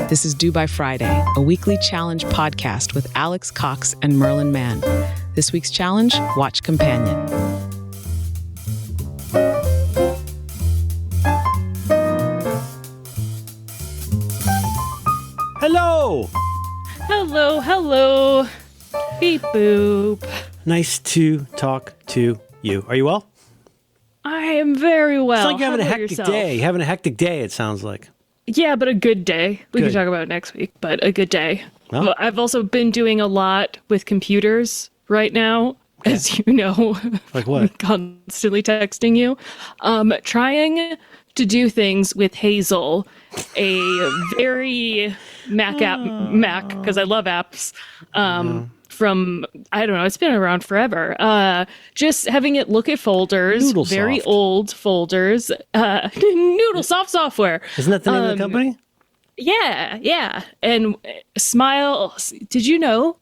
This is Due by Friday, a weekly challenge podcast with Alex Cox and Merlin Mann. This week's challenge, Watch Companion. Hello! Hello. Beep boop. Nice to talk to you. Are you well? I am very well. It's like you're having a How about hectic yourself? day. Having a hectic day, it sounds like. Yeah, but a good day. We Good. can talk about it next week, but a good day. Well. Well, I've also been doing a lot with computers right now, as you know. Like what? Constantly texting you. Trying to do things with Hazel, a very Mac because I love apps. From, I don't know, it's been around forever. Just having it look at folders, Noodlesoft. very old folders. Noodlesoft software. Isn't that the name of the company? Yeah. And Smile, did you know?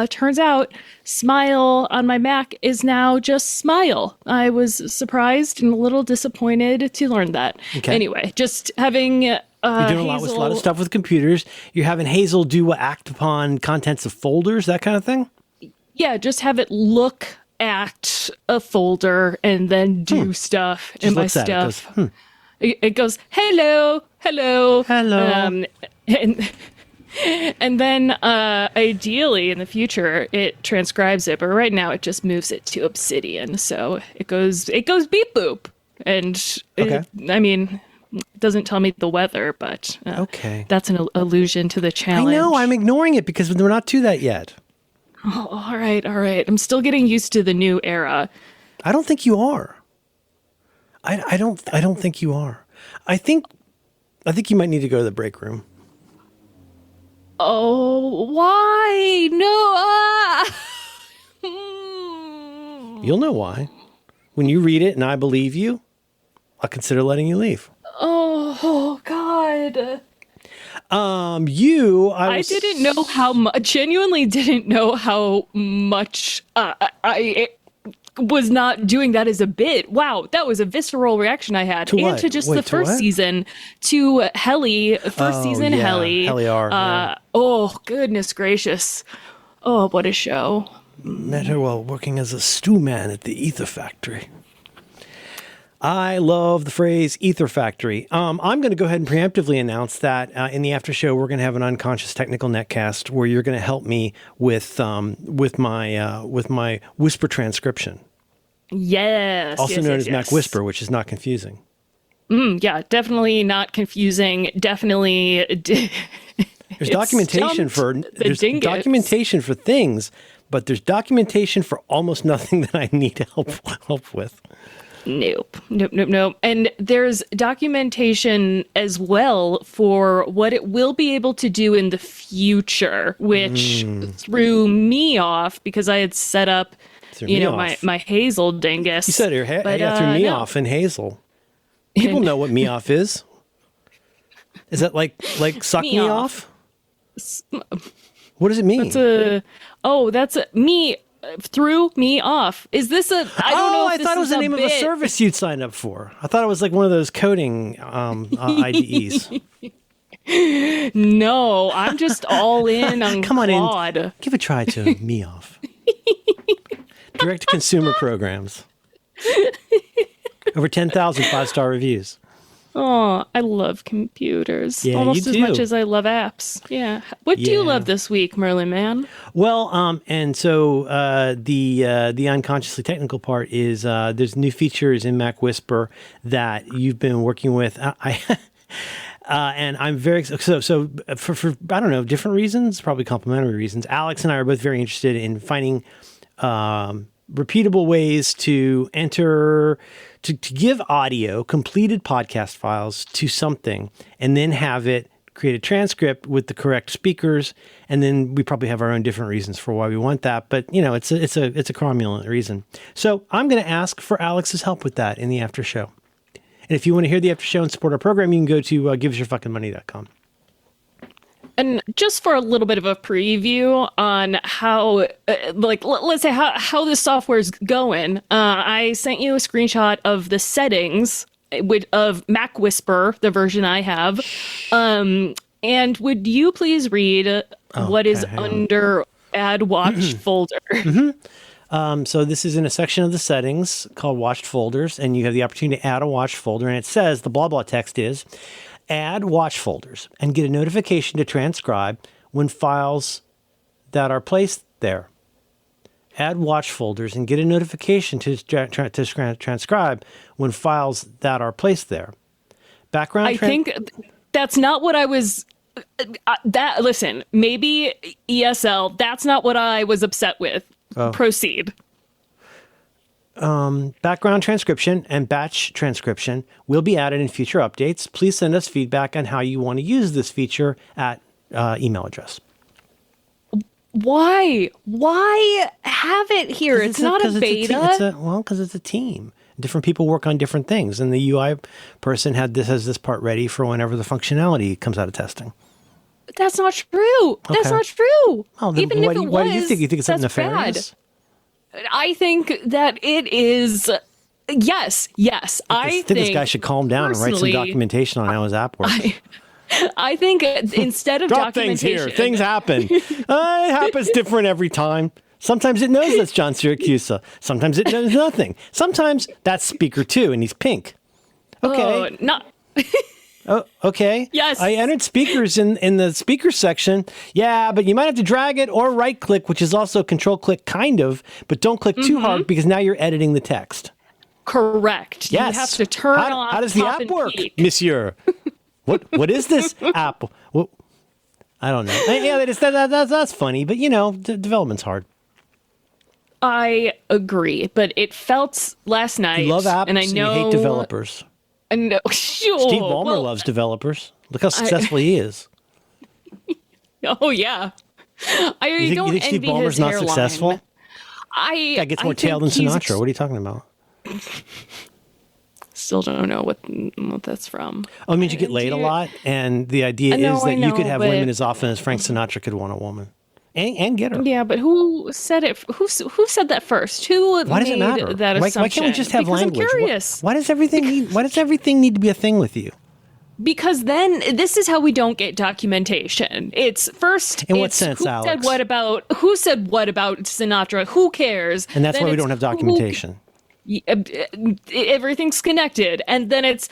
Turns out Smile on my Mac is now just Smile. I was surprised and a little disappointed to learn that. Okay. Anyway, just having You're doing a lot of stuff with computers. You're having Hazel act upon contents of folders, that kind of thing? Yeah, just have it look at a folder and then do stuff in my looks at it, stuff. goes, It goes, hello. And then ideally in the future it transcribes it, but right now it just moves it to Obsidian. So it goes beep boop. And Okay. It doesn't tell me the weather, but Okay. that's an allusion to the I challenge. know, I'm ignoring it because we're not to that yet. Oh, all right. I'm still getting used to the new era. I don't think you are. I don't think you are. I think you might need to go to the break room. Oh, why? No. You'll know why. When you read it and I believe you, I'll consider letting you leave. Oh, God. I didn't know how much, genuinely didn't know how much I was not doing that as a bit. Wow, that was a visceral reaction I had. To and what? to just Wait, the to first what? season, to Helly, first season yeah, Helly. Helly R, yeah. Oh, goodness gracious. Oh, what a show. met her while working as a stew man at the Ether Factory. I love the phrase Ether Factory. I'm going to go ahead and preemptively announce that in the after show, we're going to have an unconscious technical netcast where you're going to help me with my whisper transcription. Yes. Also known as Mac Whisper, which is not confusing. Yeah, definitely not confusing. Definitely. There's documentation documentation for things, but there's documentation for almost nothing that I need help with. Nope. And there's documentation as well for what it will be able to do in the future, which threw me off because I had set up, my Hazel dingus. You said threw me off in Hazel. People know what me off is. Is that like suck me off? What does it mean? That's me. Threw me off. Is this a? I don't know. I thought it was the name of a service you'd signed up for. I thought it was like one of those coding IDEs. No, I'm just all in on Come on Claude. in. Give a try to me off. Direct to consumer programs. Over 10,000 5-star reviews. Oh, I love computers. Yeah, almost you as do. much as I love apps. Yeah. What do you love this week, Merlin Man? Well, and so the unconsciously technical part is there's new features in Mac Whisper that you've been working with. And I'm very so for I don't know, different reasons, probably complementary reasons. Alex and I are both very interested in finding repeatable ways to enter. To give audio, completed podcast files to something, and then have it create a transcript with the correct speakers, and then we probably have our own different reasons for why we want that. But it's a cromulent reason. So I'm going to ask for Alex's help with that in the after show. And if you want to hear the after show and support our program, you can go to giveusyourfuckingmoney.com. And just for a little bit of a preview on how, let's say how this software is going, I sent you a screenshot of the settings of Mac Whisper, the version I have. And would you please read what is hang on. under Add Watch folder? So this is in a section of the settings called Watched Folders, and you have the opportunity to add a watch folder, and it says, the blah blah text is, add watch folders and get a notification to transcribe when files that are placed there. Add watch folders and get a notification to transcribe when files that are placed there. I think that's not what I was... listen, maybe ESL, that's not what I was upset with. Proceed. Background transcription and batch transcription will be added in future updates. Please send us feedback on how you want to use this feature at email address. Why? Why have it here? It's not a beta. Because it's a team. Different people work on different things, and the UI person has this part ready for whenever the functionality comes out of testing. That's not true. Okay. That's not true. Well, even if it was, why do you think? You think it's something nefarious? Bad. I think that it is. Yes. I think this guy should calm down and write some documentation on how his app works. I think instead of drop things here, things happen. It happens different every time. Sometimes it knows that's John Siracusa. Sometimes it knows nothing. Sometimes that's Speaker 2 and he's pink. Okay. Oh, okay. Yes. I entered speakers in the speaker section. Yeah, but you might have to drag it or right click, which is also control click kind of, but don't click too hard because now you're editing the text. Correct. Yes. You have to turn off. How does the app work, monsieur? What is this app? What? I don't know. Yeah, that's funny, but development's hard. I agree, but it felt last night. You love apps and I know you hate developers. No, sure. Steve Ballmer loves developers. Look how successful he is. Oh yeah. You think Steve Ballmer's not successful? Guy gets more tail than Sinatra. What are you talking about? Still don't know what that's from. Oh, it means you get laid a lot, and the idea is that you could have women as often as Frank Sinatra could want a woman, and get her. Yeah, but who said it? Who said that first? Why does it matter? That assumption? Why can't we just have language? I'm curious. Why does everything need to be a thing with you? Because then this is how we don't get documentation. It's first. In what sense, Alex? Who said what about Sinatra? Who cares? And that's why we don't have documentation. Everything's connected, and then it's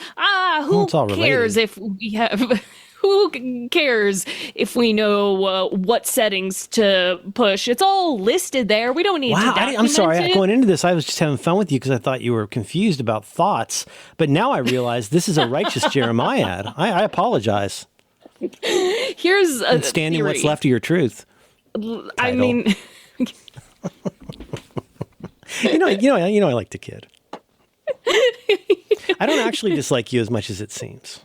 who cares if we have who cares if we know what settings to push? It's all listed there. We don't need to document I'm sorry. it. Going into this, I was just having fun with you because I thought you were confused about thoughts, but now I realize this is a righteous Jeremiah ad. I apologize. Here's a standing theory. what's left of your truth. I mean. You know, I like to kid. I don't actually dislike you as much as it seems.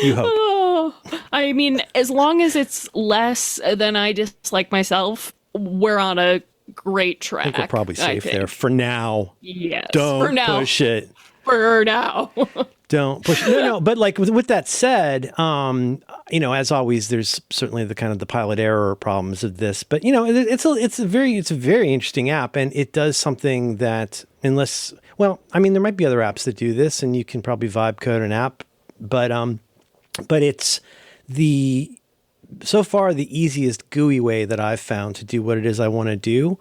You hope. Oh, I mean, as long as it's less than I dislike myself, we're on a great track. I think we're probably safe there for now. Yes. Don't for now. push it. For now. Don't push it. No. But like with that said, as always, there's certainly the kind of the pilot error problems of this. But it's a very interesting app, and it does something that there might be other apps that do this, and you can probably vibe code an app, but it's so far the easiest GUI way that I've found to do what it is I want to do.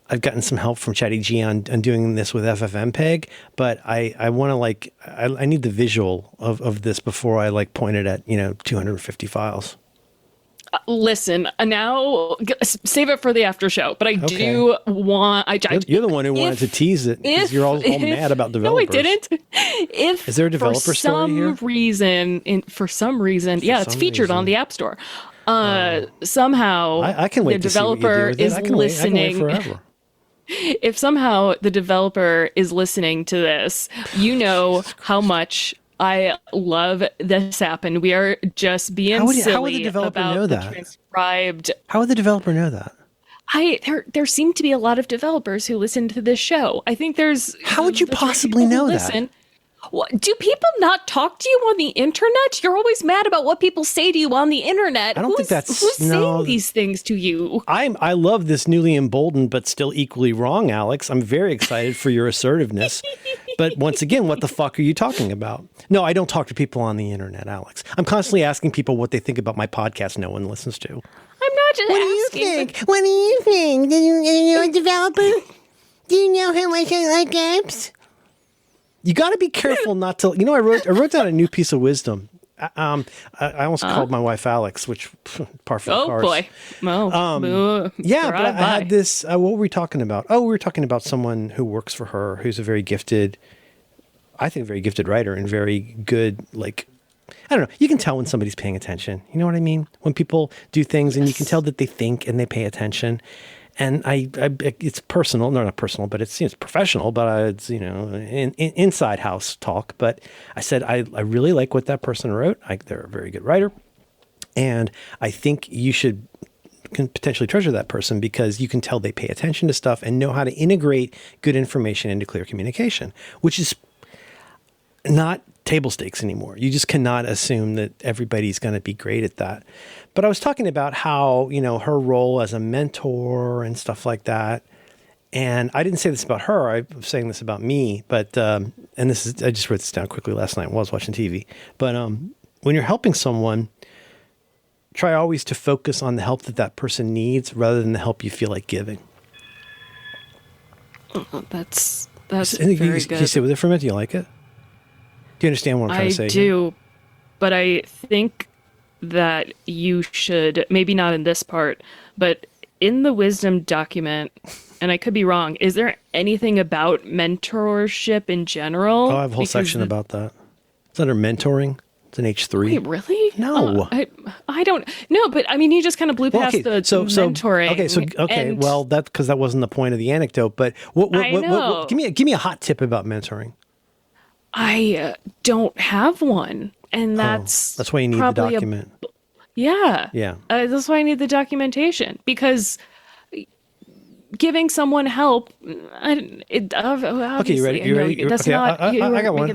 I've gotten some help from ChattyG on doing this with FFmpeg, but I want to I need the visual of this before I point it at 250 files. Listen, now save it for the after show. But I do want. You're the one who wanted to tease it because you're all mad about developers. No, I didn't. Is there a developer story here? For some reason, it's featured on the App Store. Somehow, I can wait. The developer is listening. I can wait forever. If somehow the developer is listening to this, you know how much I love this app, and we are just being silly how would the developer about know the that? Transcribed. How would the developer know that? There seem to be a lot of developers who listen to this show. I think there's. How would you possibly know that? What, do people not talk to you on the internet? You're always mad about what people say to you on the internet. I don't think that's who's no, saying these things to you. I love this newly emboldened but still equally wrong, Alex. I'm very excited for your assertiveness. But once again, what the fuck are you talking about? No, I don't talk to people on the internet, Alex. I'm constantly asking people what they think about my podcast no one listens to. I'm not just What do you think? What do you think? Are you a developer? Do you know how much I like apps? You got to be careful not to. I wrote down a new piece of wisdom. I almost called my wife Alex, which par for the Oh course. boy. Oh, Yeah, but I had this. What were we talking about? Oh, we were talking about someone who works for her, who's a very gifted, I think, very gifted writer and very good. Like, I don't know. You can tell when somebody's paying attention. You know what I mean? When people do things, and you can tell that they think and they pay attention. And it's personal, no, not personal, but it's professional, but it's, inside house talk. But I said, I really like what that person wrote. They're a very good writer. And I think you can potentially treasure that person because you can tell they pay attention to stuff and know how to integrate good information into clear communication, which is not table stakes anymore. You just cannot assume that everybody's going to be great at that. But I was talking about how, her role as a mentor and stuff like that. And I didn't say this about her. I'm saying this about me. But, and I just wrote this down quickly last night while I was watching TV. But when you're helping someone, try always to focus on the help that person needs rather than the help you feel like giving. That's very good. Can you sit with it for a minute? Do you like it? Do you understand what I'm trying to say? I do, but I think that you should, maybe not in this part, but in the wisdom document, and I could be wrong, is there anything about mentorship in general? Oh, I have a whole section about that. It's under mentoring. It's an H3. Wait, really? No. I don't know, but I mean, you just kind of blew past the mentoring. Okay, well, that's because that wasn't the point of the anecdote, but what give me a hot tip about mentoring. I don't have one, and that's why you need the document. Yeah. That's why I need the documentation, because giving someone help. Okay, you ready? You ready? That's okay, not. I got one.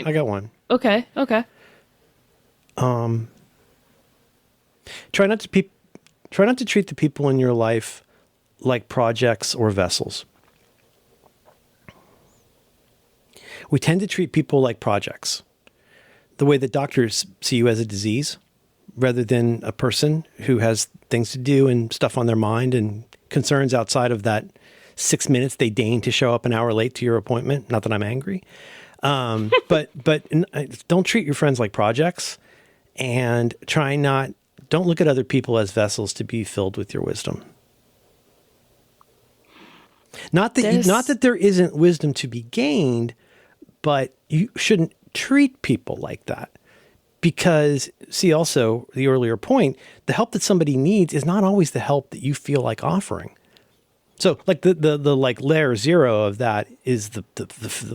I got one. Okay. Try not to treat the people in your life like projects or vessels. We tend to treat people like projects, the way that doctors see you as a disease rather than a person who has things to do and stuff on their mind and concerns outside of that 6 minutes they deign to show up an hour late to your appointment. Not that I'm angry. But don't treat your friends like projects, and don't look at other people as vessels to be filled with your wisdom. Not that there isn't wisdom to be gained, but you shouldn't treat people like that. Because, see, also the earlier point, the help that somebody needs is not always the help that you feel like offering. So, like the like layer zero of that is the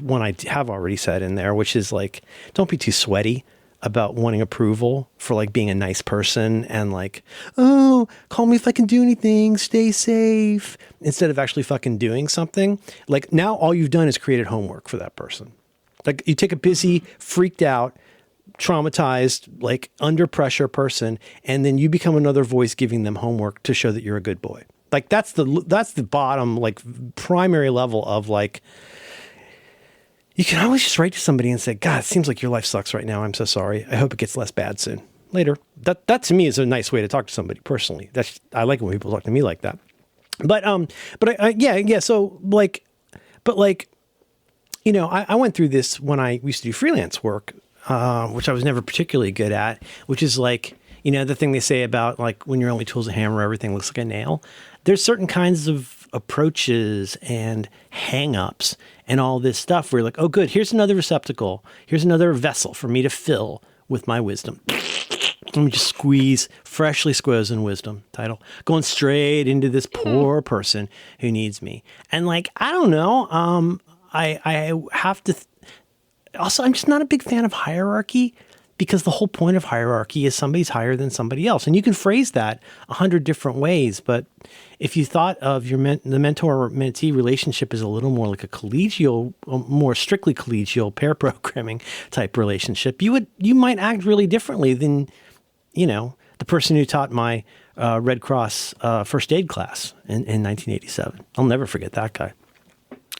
one I have already said in there, which is like, don't be too sweaty about wanting approval for like being a nice person and like, oh, call me if I can do anything, stay safe, instead of actually fucking doing something. Like now all you've done is created homework for that person. Like you take a busy, freaked out, traumatized, like under pressure person, and then you become another voice giving them homework to show that you're a good boy. Like that's the bottom, like primary level of like, you can always just write to somebody and say, God, it seems like your life sucks right now. I'm so sorry. I hope it gets less bad soon. Later. That to me is a nice way to talk to somebody personally. I like it when people talk to me like that. But yeah. So like, but like, you know, I went through this when I used to do freelance work, which I was never particularly good at, which is like, you know, the thing they say about like when your only tool's a hammer, everything looks like a nail. There's certain kinds of approaches and hang-ups and all this stuff where you're like, oh, good, here's another receptacle. Here's another vessel for me to fill with my wisdom. Let me just squeeze freshly squozen wisdom title going straight into this poor person who needs me. And like, I don't know. I have to. Also, I'm just not a big fan of hierarchy because the whole point of hierarchy is somebody's higher than somebody else. And you can phrase that 100 different ways. But if you thought of the mentor-mentee relationship as a little more like a collegial, more strictly collegial pair programming type relationship, you might act really differently than, the person who taught my Red Cross first aid class in 1987. I'll never forget that guy.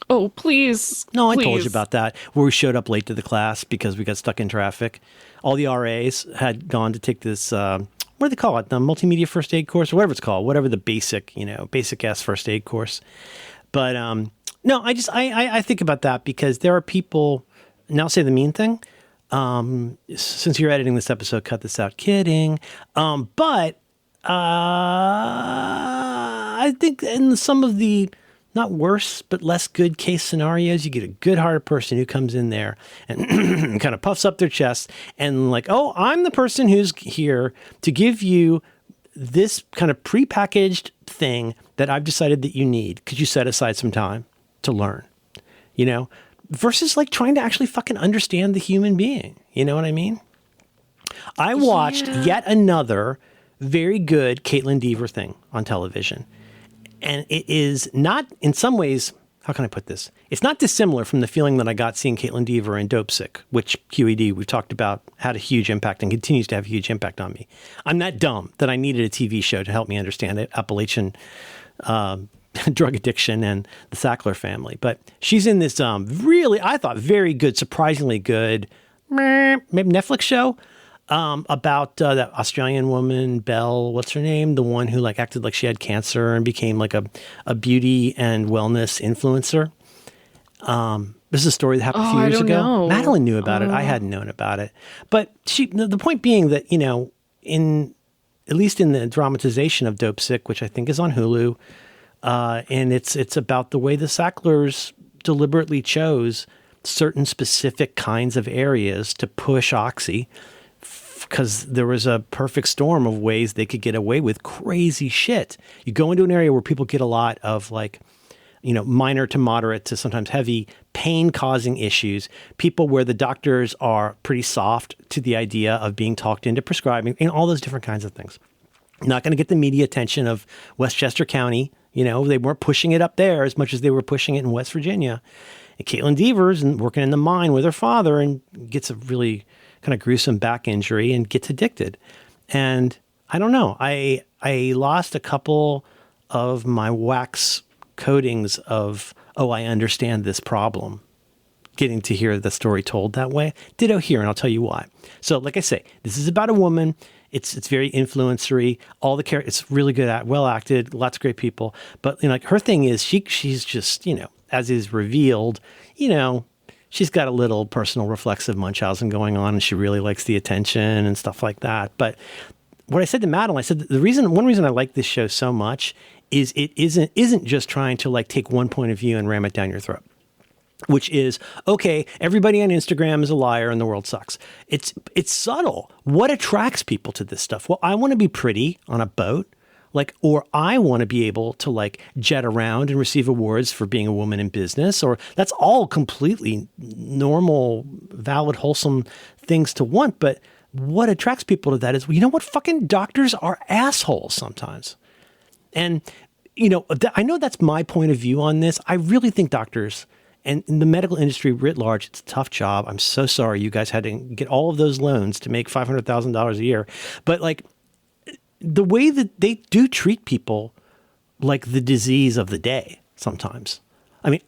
Oh, please. No, I please. told you about that, where we showed up late to the class because we got stuck in traffic. All the RAs had gone to take this, what do they call it? The multimedia first aid course, or whatever it's called, whatever the basic ass first aid course. But no, I think about that because there are people, now I'll say the mean thing. Since you're editing this episode, cut this out. Kidding. But I think in some of the not worse, but less good case scenarios, you get a good-hearted person who comes in there and kind of puffs up their chest and like, oh, I'm the person who's here to give you this kind of prepackaged thing that I've decided that you need. Could you set aside some time to learn? Versus like trying to actually fucking understand the human being. You know what I mean? I watched yet another very good Caitlin Dever thing on television. And it is not, in some ways, how can I put this? It's not dissimilar from the feeling that I got seeing Caitlin Dever in Dope Sick, which QED, we've talked about, had a huge impact and continues to have a huge impact on me. I'm that dumb that I needed a TV show to help me understand it, Appalachian drug addiction and the Sackler family. But she's in this really, I thought, very good, surprisingly good, maybe Netflix show about that Australian woman, Belle, what's her name? The one who like acted like she had cancer and became like a beauty and wellness influencer. This is a story that happened a few years ago. Know. Madeline knew about it. I hadn't known about it. But the point being that, at least in the dramatization of Dope Sick, which I think is on Hulu, and it's about the way the Sacklers deliberately chose certain specific kinds of areas to push Oxy, because there was a perfect storm of ways they could get away with crazy shit. You go into an area where people get a lot of like, minor to moderate to sometimes heavy pain-causing issues, people where the doctors are pretty soft to the idea of being talked into prescribing, and all those different kinds of things. Not going to get the media attention of Westchester County. They weren't pushing it up there as much as they were pushing it in West Virginia. And Caitlin Dever's working in the mine with her father and gets a really kind of gruesome back injury and gets addicted. And I don't know. I lost a couple of my wax coatings of, oh, I understand this problem, getting to hear the story told that way. Ditto here, and I'll tell you why. So like I say, this is about a woman. It's very influencery. All the characters, it's really good, well acted, lots of great people. But like her thing is she's just, as is revealed, she's got a little personal reflexive Munchausen going on, and she really likes the attention and stuff like that. But what I said to Madeline, I said one reason I like this show so much is it isn't just trying to like take one point of view and ram it down your throat, which is, okay, everybody on Instagram is a liar and the world sucks. It's subtle. What attracts people to this stuff? Well, I want to be pretty on a boat. Or I want to be able to like jet around and receive awards for being a woman in business, or that's all completely normal, valid, wholesome things to want. But what attracts people to that is, well, you know what? Fucking doctors are assholes sometimes. And, I know that's my point of view on this. I really think doctors and in the medical industry writ large, it's a tough job. I'm so sorry you guys had to get all of those loans to make $500,000 a year. But like, the way that they do treat people like the disease of the day sometimes. I mean,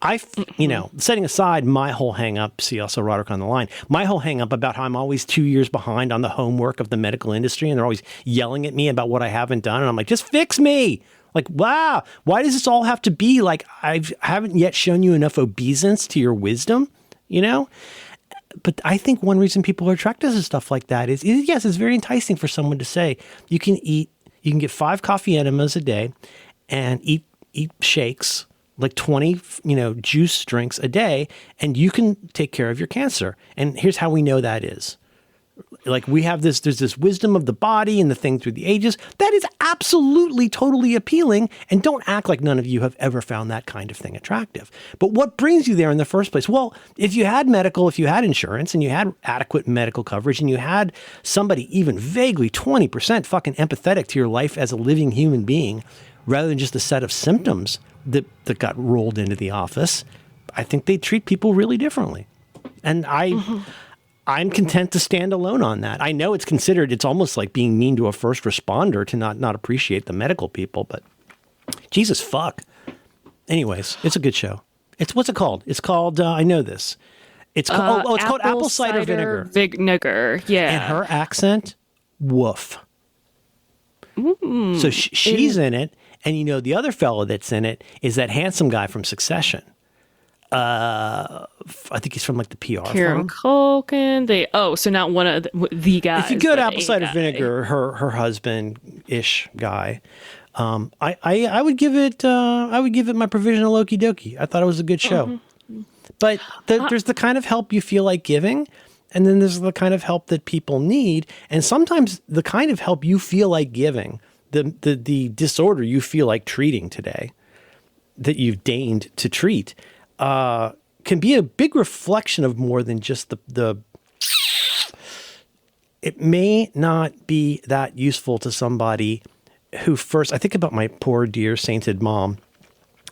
setting aside my whole hang up, see also Roderick on the line, my whole hang up about how I'm always 2 years behind on the homework of the medical industry, and they're always yelling at me about what I haven't done. And I'm like, just fix me. Like, wow, why does this all have to be like, I haven't yet shown you enough obeisance to your wisdom, But I think one reason people are attracted to stuff like that is yes, it's very enticing for someone to say, you can get 5 coffee enemas a day and eat shakes, like 20, juice drinks a day, and you can take care of your cancer. And here's how we know that is. Like there's this wisdom of the body and the thing through the ages. That is absolutely, totally appealing. And don't act like none of you have ever found that kind of thing attractive. But what brings you there in the first place? Well, if you had insurance and you had adequate medical coverage and you had somebody even vaguely 20% fucking empathetic to your life as a living human being, rather than just a set of symptoms that got rolled into the office, I think they treat people really differently. And I'm content to stand alone on that. I know it's almost like being mean to a first responder to not appreciate the medical people, but Jesus fuck. Anyways, it's a good show. What's it called? It's called, I know this. It's called, it's called Apple Cider Vinegar. Yeah. And her accent, woof. So she's in it. And the other fellow that's in it is that handsome guy from Succession. I think he's from like the PR Kieran firm. Culkin. So not one of the guys. If you go to Apple Cider Vinegar, her husband-ish guy, I would give it my provisional okie dokie. I thought it was a good show. But there's the kind of help you feel like giving, and then there's the kind of help that people need, and sometimes the kind of help you feel like giving, the disorder you feel like treating today, that you've deigned to treat, can be a big reflection of more than just the it may not be that useful to somebody who first, I think about my poor dear sainted mom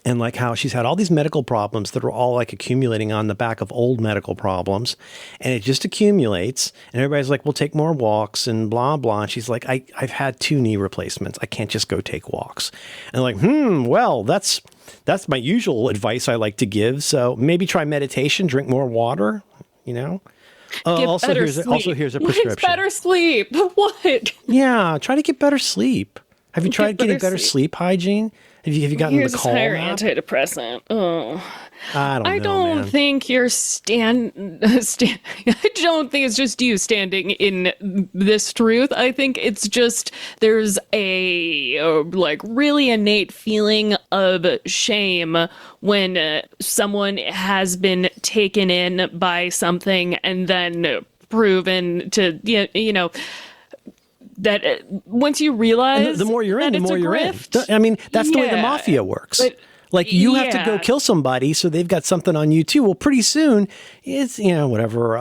and like how she's had all these medical problems that are all like accumulating on the back of old medical problems, and it just accumulates, and everybody's like, well, take more walks and blah, blah. And she's like, I've had 2 knee replacements. I can't just go take walks. And like, well, that's advice I like to give. So maybe try meditation, drink more water, Also, here's a prescription. It's better sleep. What? Yeah, try to get better sleep. Have you tried getting better sleep hygiene? Have you gotten the Calm higher app? Antidepressant. Oh, I don't think you're I don't think it's just you standing in this truth. I think it's just there's a really innate feeling of shame when someone has been taken in by something and then proven to that once you realize the more you're in, the more you're grift, in. I mean, that's the way the mafia works. But, you have to go kill somebody, so they've got something on you too. Well, pretty soon it's whatever.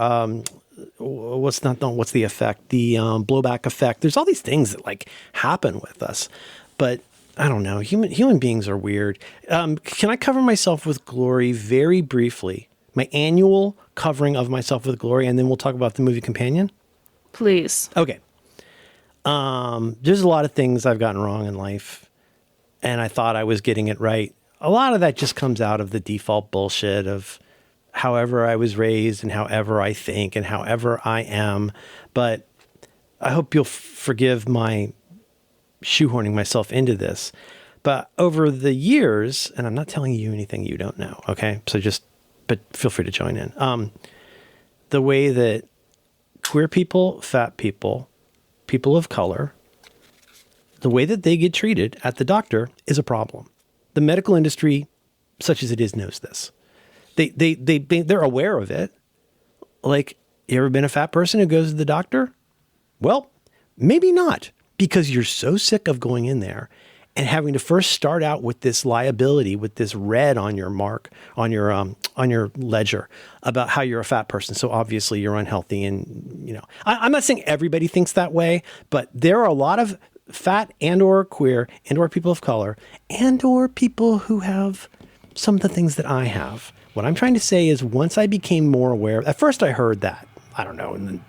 What's the effect? The blowback effect. There's all these things that like happen with us, but I don't know. Human beings are weird. Can I cover myself with glory very briefly? My annual covering of myself with glory, and then we'll talk about the movie Companion. Please. Okay. There's a lot of things I've gotten wrong in life, and I thought I was getting it right. A lot of that just comes out of the default bullshit of however I was raised and however I think and however I am. But I hope you'll forgive my shoehorning myself into this. But over the years, and I'm not telling you anything you don't know, okay? But feel free to join in. The way that queer people, fat people, people of color, the way that they get treated at the doctor is a problem. The medical industry, such as it is, knows this. They're aware of it. Like, you ever been a fat person who goes to the doctor? Well, maybe not, because you're so sick of going in there and having to first start out with this liability, with this red on your mark, on your ledger about how you're a fat person. So obviously you're unhealthy. And, I'm not saying everybody thinks that way, but there are a lot of fat and or queer and or people of color and or people who have some of the things that I have. What I'm trying to say is once I became more aware, at first I heard that, I don't know, in the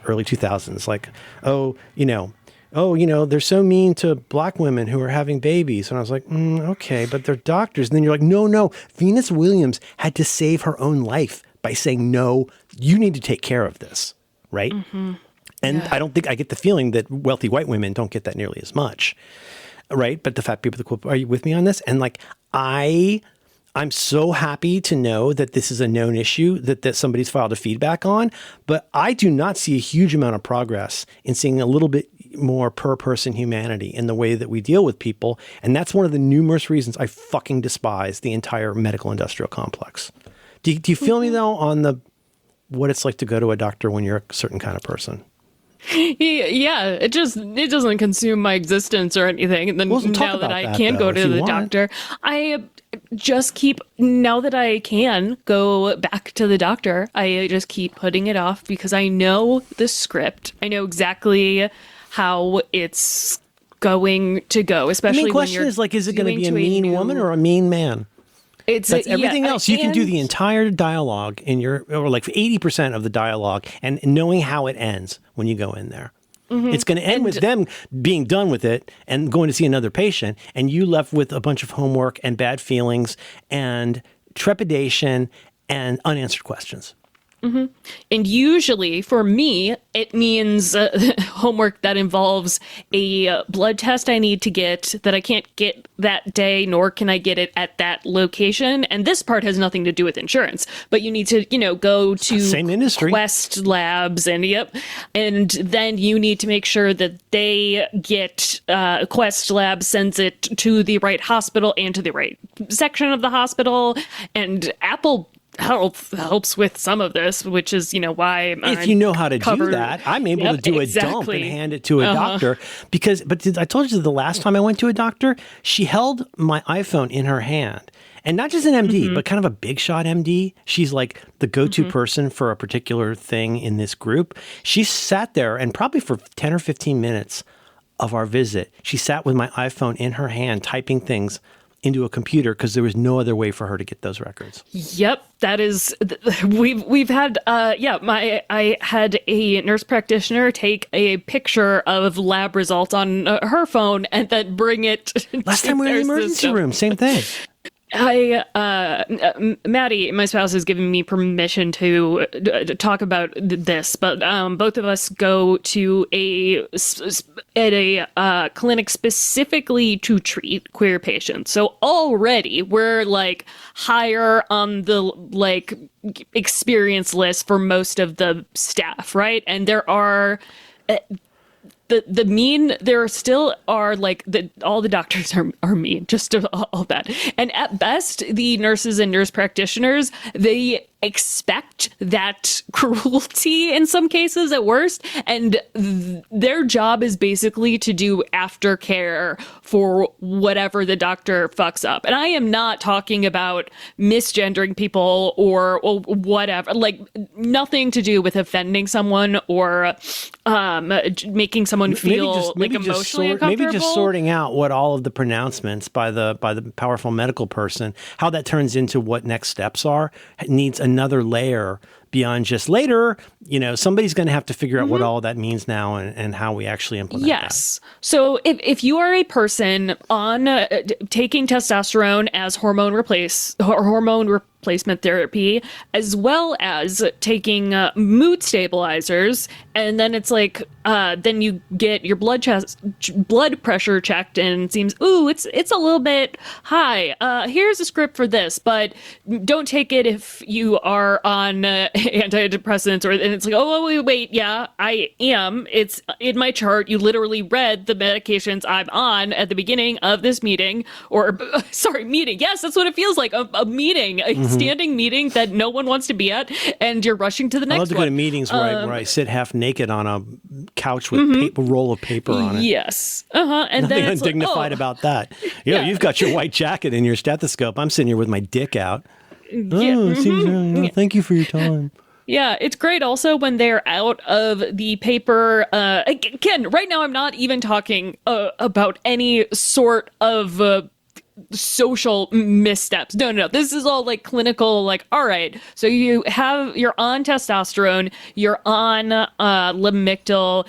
early 2000s, like, they're so mean to black women who are having babies. And I was like, okay, but they're doctors. And then you're like, no, Venus Williams had to save her own life by saying, no, you need to take care of this, right? Mm-hmm. And I don't think I get the feeling that wealthy white women don't get that nearly as much, right? But the fat people, are you with me on this? And like, I'm so happy to know that this is a known issue that somebody's filed a feedback on, but I do not see a huge amount of progress in seeing a little bit more per person humanity in the way that we deal with people. And that's one of the numerous reasons I fucking despise the entire medical industrial complex. Do you feel me though on what it's like to go to a doctor when you're a certain kind of person? Yeah, it doesn't consume my existence or anything. And then now that I can go to the doctor, I just keep, now that I can go back to the doctor, I just keep putting it off because I know the script. I know exactly how it's going to go, especially the main when question you're is like, is it going to be a mean woman or a mean man? That's everything else. You can do the entire dialogue or like 80% of the dialogue and knowing how it ends when you go in there. It's going to end with them being done with it and going to see another patient, and you left with a bunch of homework and bad feelings and trepidation and unanswered questions. And usually for me, it means homework that involves a blood test I need to get that I can't get that day, nor can I get it at that location. And this part has nothing to do with insurance, but you need to, go to same industry. Quest Labs and and then you need to make sure that they get Quest Labs sends it to the right hospital and to the right section of the hospital, and Apple helps with some of this, which is why if you know how to do that, I'm able to do a dump and hand it to a doctor but I told you the last time I went to a doctor, she held my iPhone in her hand, and not just an MD but kind of a big shot MD. She's like the go-to person for a particular thing in this group. She sat there, and probably for 10 or 15 minutes of our visit, she sat with my iPhone in her hand typing things into a computer because there was no other way for her to get those records. Yep, that is, we've had, I had a nurse practitioner take a picture of lab results on her phone and then bring it. Last time we were in the emergency room, same thing. Maddie, my spouse, has given me permission to talk about this, but both of us go to a clinic specifically to treat queer patients. So already we're like higher on the experience list for most of the staff, right? And there are there still are all the doctors are mean, just all that. And at best, the nurses and nurse practitioners, they expect that cruelty in some cases at worst, and their job is basically to do aftercare for whatever the doctor fucks up. And I am not talking about misgendering people or whatever, nothing to do with offending someone or making someone feel emotionally uncomfortable. Maybe just sorting out what all of the pronouncements by the powerful medical person, how that turns into what next steps are, needs another layer beyond just later. Somebody's going to have to figure out what all that means now and how we actually implement that. Yes. So if you are a person on taking testosterone as hormone replacement therapy, as well as taking mood stabilizers, and then it's then you get your blood pressure checked and it seems, it's a little bit high. Here's a script for this, but don't take it if you are on antidepressants, and it's wait, yeah, I am. It's in my chart. You literally read the medications I'm on at the beginning of this meeting, meeting. Yes, that's what it feels like. A meeting, a standing meeting that no one wants to be at, and you're rushing to the next one. I love to go to meetings where I sit half naked on a couch with a roll of paper on it. Yes. And nothing then undignified about that. You've got your white jacket and your stethoscope. I'm sitting here with my dick out. Thank you for your time. Yeah, it's great also when they're out of the paper. Again, right now I'm not even talking about any sort of social missteps. No. This is all clinical, all right, so you're on testosterone, you're on Lamictal,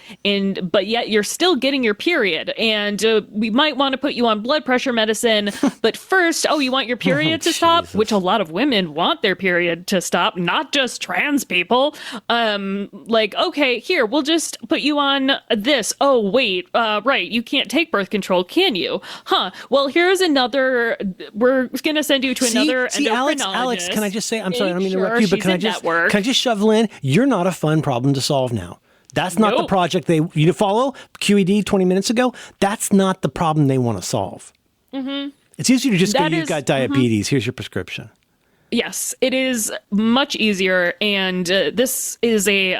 but yet you're still getting your period, and we might want to put you on blood pressure medicine, but first, you want your period to stop, which a lot of women want their period to stop, not just trans people. Okay, here, we'll just put you on this. Oh, wait, right, you can't take birth control, can you? Well, here's another. We're going to send you to another endocrinologist. Alex, can I just say, I'm sorry, I don't mean to interrupt you, but can I just shovel in? You're not a fun problem to solve now. That's not the project you follow QED 20 minutes ago. That's not the problem they want to solve. It's easier to just go, you've got diabetes. Here's your prescription. Yes, it is much easier, and this is a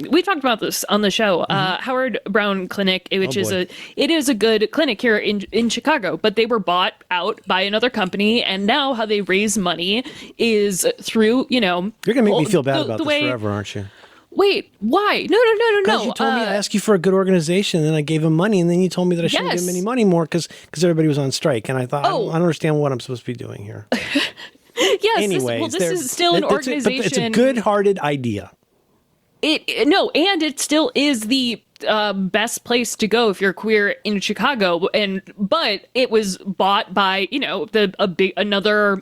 we talked about this on the show, Howard Brown Clinic, which is a good clinic here in Chicago, but they were bought out by another company, and now how they raise money is through You're gonna make me feel bad about this forever, aren't you? Wait, why? No. Because you told me to ask you for a good organization, and then I gave them money, and then you told me that I shouldn't give them any money more because everybody was on strike, and I thought I don't understand what I'm supposed to be doing here. Yes. Anyways, this is still an organization. But it's a good-hearted idea. And it still is the best place to go if you're queer in Chicago. But it was bought by another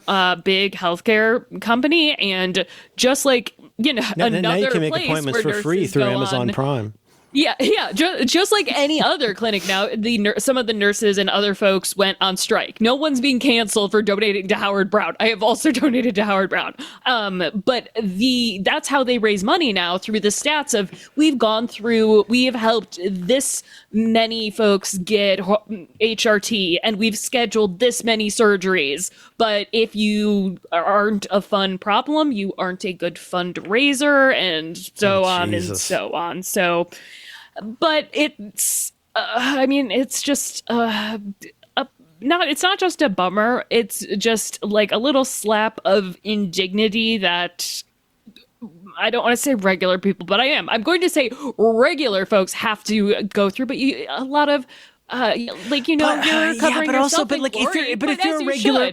big healthcare company, and just like another now you can make place appointments for free through Amazon Prime. Yeah. Just like any other clinic now, some of the nurses and other folks went on strike. No one's being canceled for donating to Howard Brown. I have also donated to Howard Brown. But that's how they raise money now, through the stats of we have helped this many folks get HRT, and we've scheduled this many surgeries. But if you aren't a fun problem, you aren't a good fundraiser, and so on and so on. So, but it's, it's just, it's not just a bummer. It's just like a little slap of indignity that I don't want to say regular people, but I'm going to say regular folks have to go through. But a lot of, you're covering yourself. If you're a regular,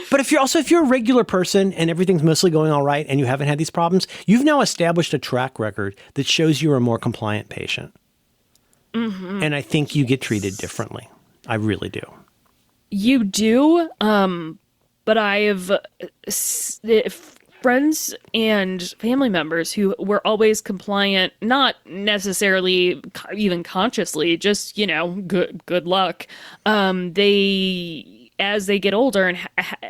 but if you're a regular person and everything's mostly going all right and you haven't had these problems, you've now established a track record that shows you're a more compliant patient. Mm-hmm. And I think you get treated differently. I really do. You do, but I have friends and family members who were always compliant, not necessarily even consciously, just, good luck. As they get older and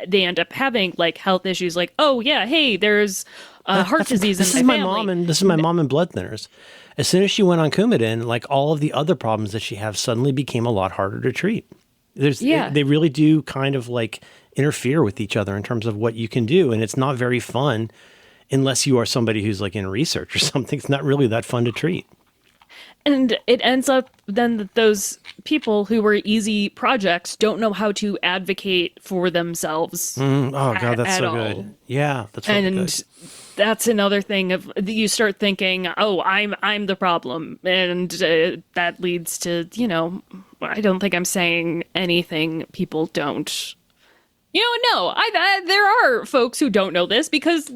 they end up having like health issues, like, oh yeah, hey, there's heart disease in my family. This is my mom and blood thinners. As soon as she went on Coumadin, like all of the other problems that she has suddenly became a lot harder to treat. They really do kind of like interfere with each other in terms of what you can do. And it's not very fun unless you are somebody who's like in research or something. It's not really that fun to treat. And it ends up then that those people who were easy projects don't know how to advocate for themselves. Oh God, that's so good. Yeah, that's really good. And that's another thing of you start thinking, oh, I'm the problem, and that leads to I don't think I'm saying anything people don't. There are folks who don't know this because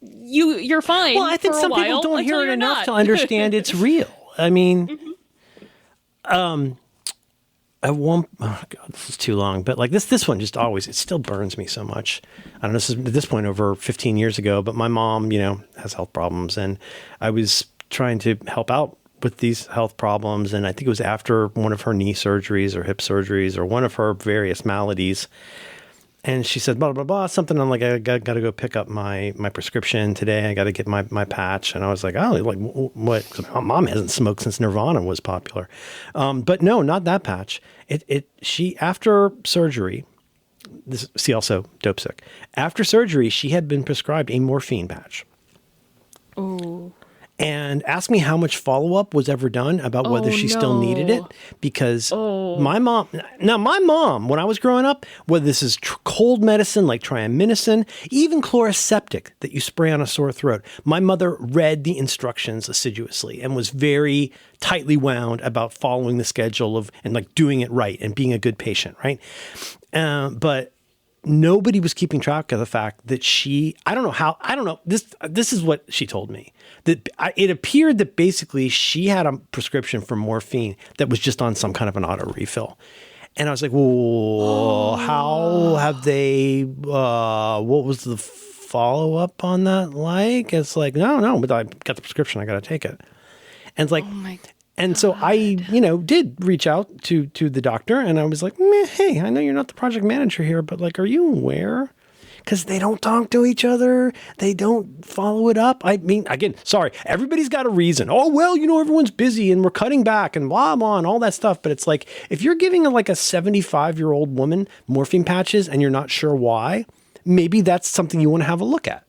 you're fine. Well, I think some people don't hear it enough to understand it's real. I mean, I won't. Oh God, this is too long. But like this one, just always, it still burns me so much. I don't know. This is at this point over 15 years ago. But my mom, has health problems, and I was trying to help out with these health problems. And I think it was after one of her knee surgeries or hip surgeries or one of her various maladies. And she said, blah, blah, blah, something. I'm like, I got to go pick up my prescription today. I got to get my patch. And I was like, oh, like what? 'Cause my mom hasn't smoked since Nirvana was popular. But no, not that patch. She, after surgery, also dope sick. After surgery, she had been prescribed a morphine patch. Oh. And asked me how much follow-up was ever done about whether she still needed it. Because my mom, when I was growing up, whether this is cold medicine like triamcinolone, even chloroseptic that you spray on a sore throat, my mother read the instructions assiduously and was very tightly wound about following the schedule and like doing it right and being a good patient, right? But nobody was keeping track of the fact that this is what she told me. That it appeared that basically she had a prescription for morphine that was just on some kind of an auto refill. And I was like, well, how have they, what was the follow-up on that like? It's like, no, but I got the prescription. I got to take it. And it's like, oh my God. And so I, did reach out to the doctor, and I was like, hey, I know you're not the project manager here, but like, are you aware? Because they don't talk to each other. They don't follow it up. I mean, again, sorry, everybody's got a reason. Oh, well, everyone's busy and we're cutting back and blah, blah, and all that stuff. But it's like, if you're giving like a 75-year-old woman morphine patches and you're not sure why, maybe that's something you want to have a look at.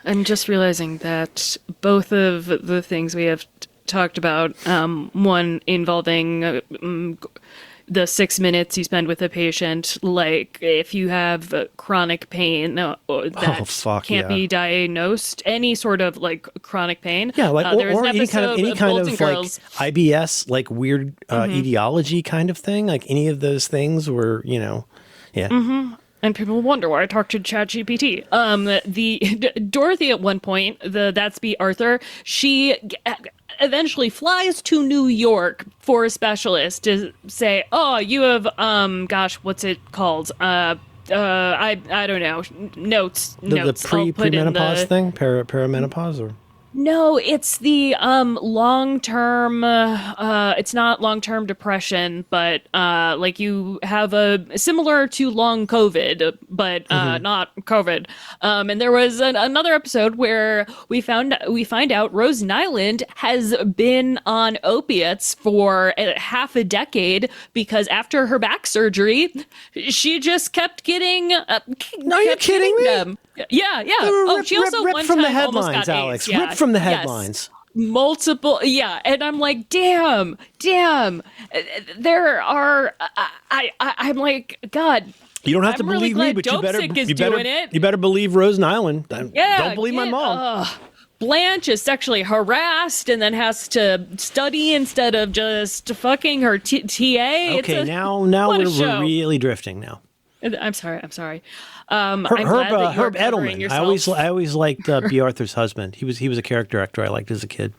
I'm just realizing that both of the things we have talked about, one involving the 6 minutes you spend with a patient, like if you have chronic pain that can't be diagnosed, any sort of like chronic pain. Yeah, like or any kind of Golden Girls. like IBS, like weird etiology kind of thing, like any of those things where, yeah. Mm-hmm. And people wonder why I talk to ChatGPT. The Dorothy at one point, that's B. Arthur, she eventually flies to New York for a specialist to say, oh, you have, what's it called? I don't know. Notes. The premenopause thing? Perimenopause or? No, it's the long-term, it's not long-term depression, but like you have a similar to long COVID, but not COVID. And there was another episode where we find out Rose Nyland has been on opiates for half a decade because after her back surgery, she just kept getting. No, you're kidding me? Them. Yeah. She also rip one from time the headlines, almost got Alex. AIDS. Rip from the headlines. Yes. Multiple, and I'm like, damn. There are, I'm like, God. You don't have to really believe me, glad but you better believe Rose Nyland. Yeah, don't believe my mom. Blanche is sexually harassed and then has to study instead of just fucking her TA. Okay, now we're really drifting now. I'm sorry. Herb Edelman. I always liked B. Arthur's husband. He was a character actor I liked as a kid.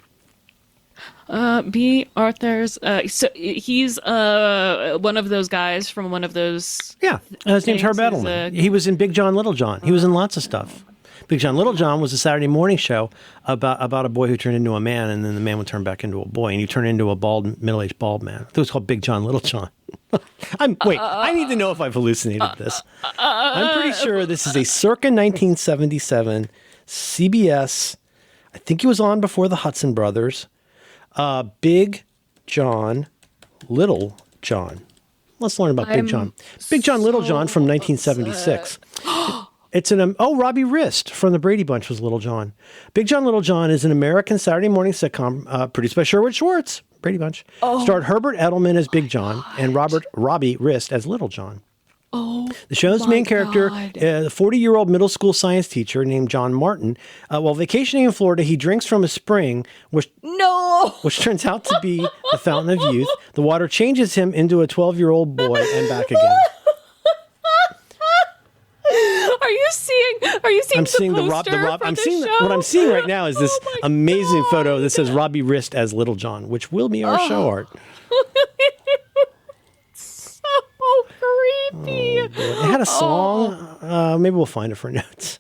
B. Arthur's. So he's one of those guys from one of those. Yeah, his name's Herb Edelman. He was in Big John, Little John. He was in lots of stuff. Big John, Little John was a Saturday morning show about a boy who turned into a man, and then the man would turn back into a boy, and he turned into a middle-aged bald man. It was called Big John, Little John. I need to know if I've hallucinated this. I'm pretty sure this is a circa 1977 CBS. I think he was on before the Hudson Brothers. Big John, Little John. Let's learn about Big John. Big John, Little John from 1976. It's Robbie Rist from the Brady Bunch was Little John. Big John, Little John is an American Saturday morning sitcom produced by Sherwood Schwartz, Brady Bunch. Starred Herbert Edelman as Big John and Robbie Rist as Little John. Oh, the show's main character, a 40-year-old middle school science teacher named John Martin. While vacationing in Florida, he drinks from a spring, which turns out to be the fountain of youth. The water changes him into a 12-year-old boy and back again. Are you seeing? I'm seeing the poster I'm seeing what I'm seeing right now is this amazing photo that says Robbie Rist as Little John, which will be our show art. So creepy. It had a song. Maybe we'll find it for notes.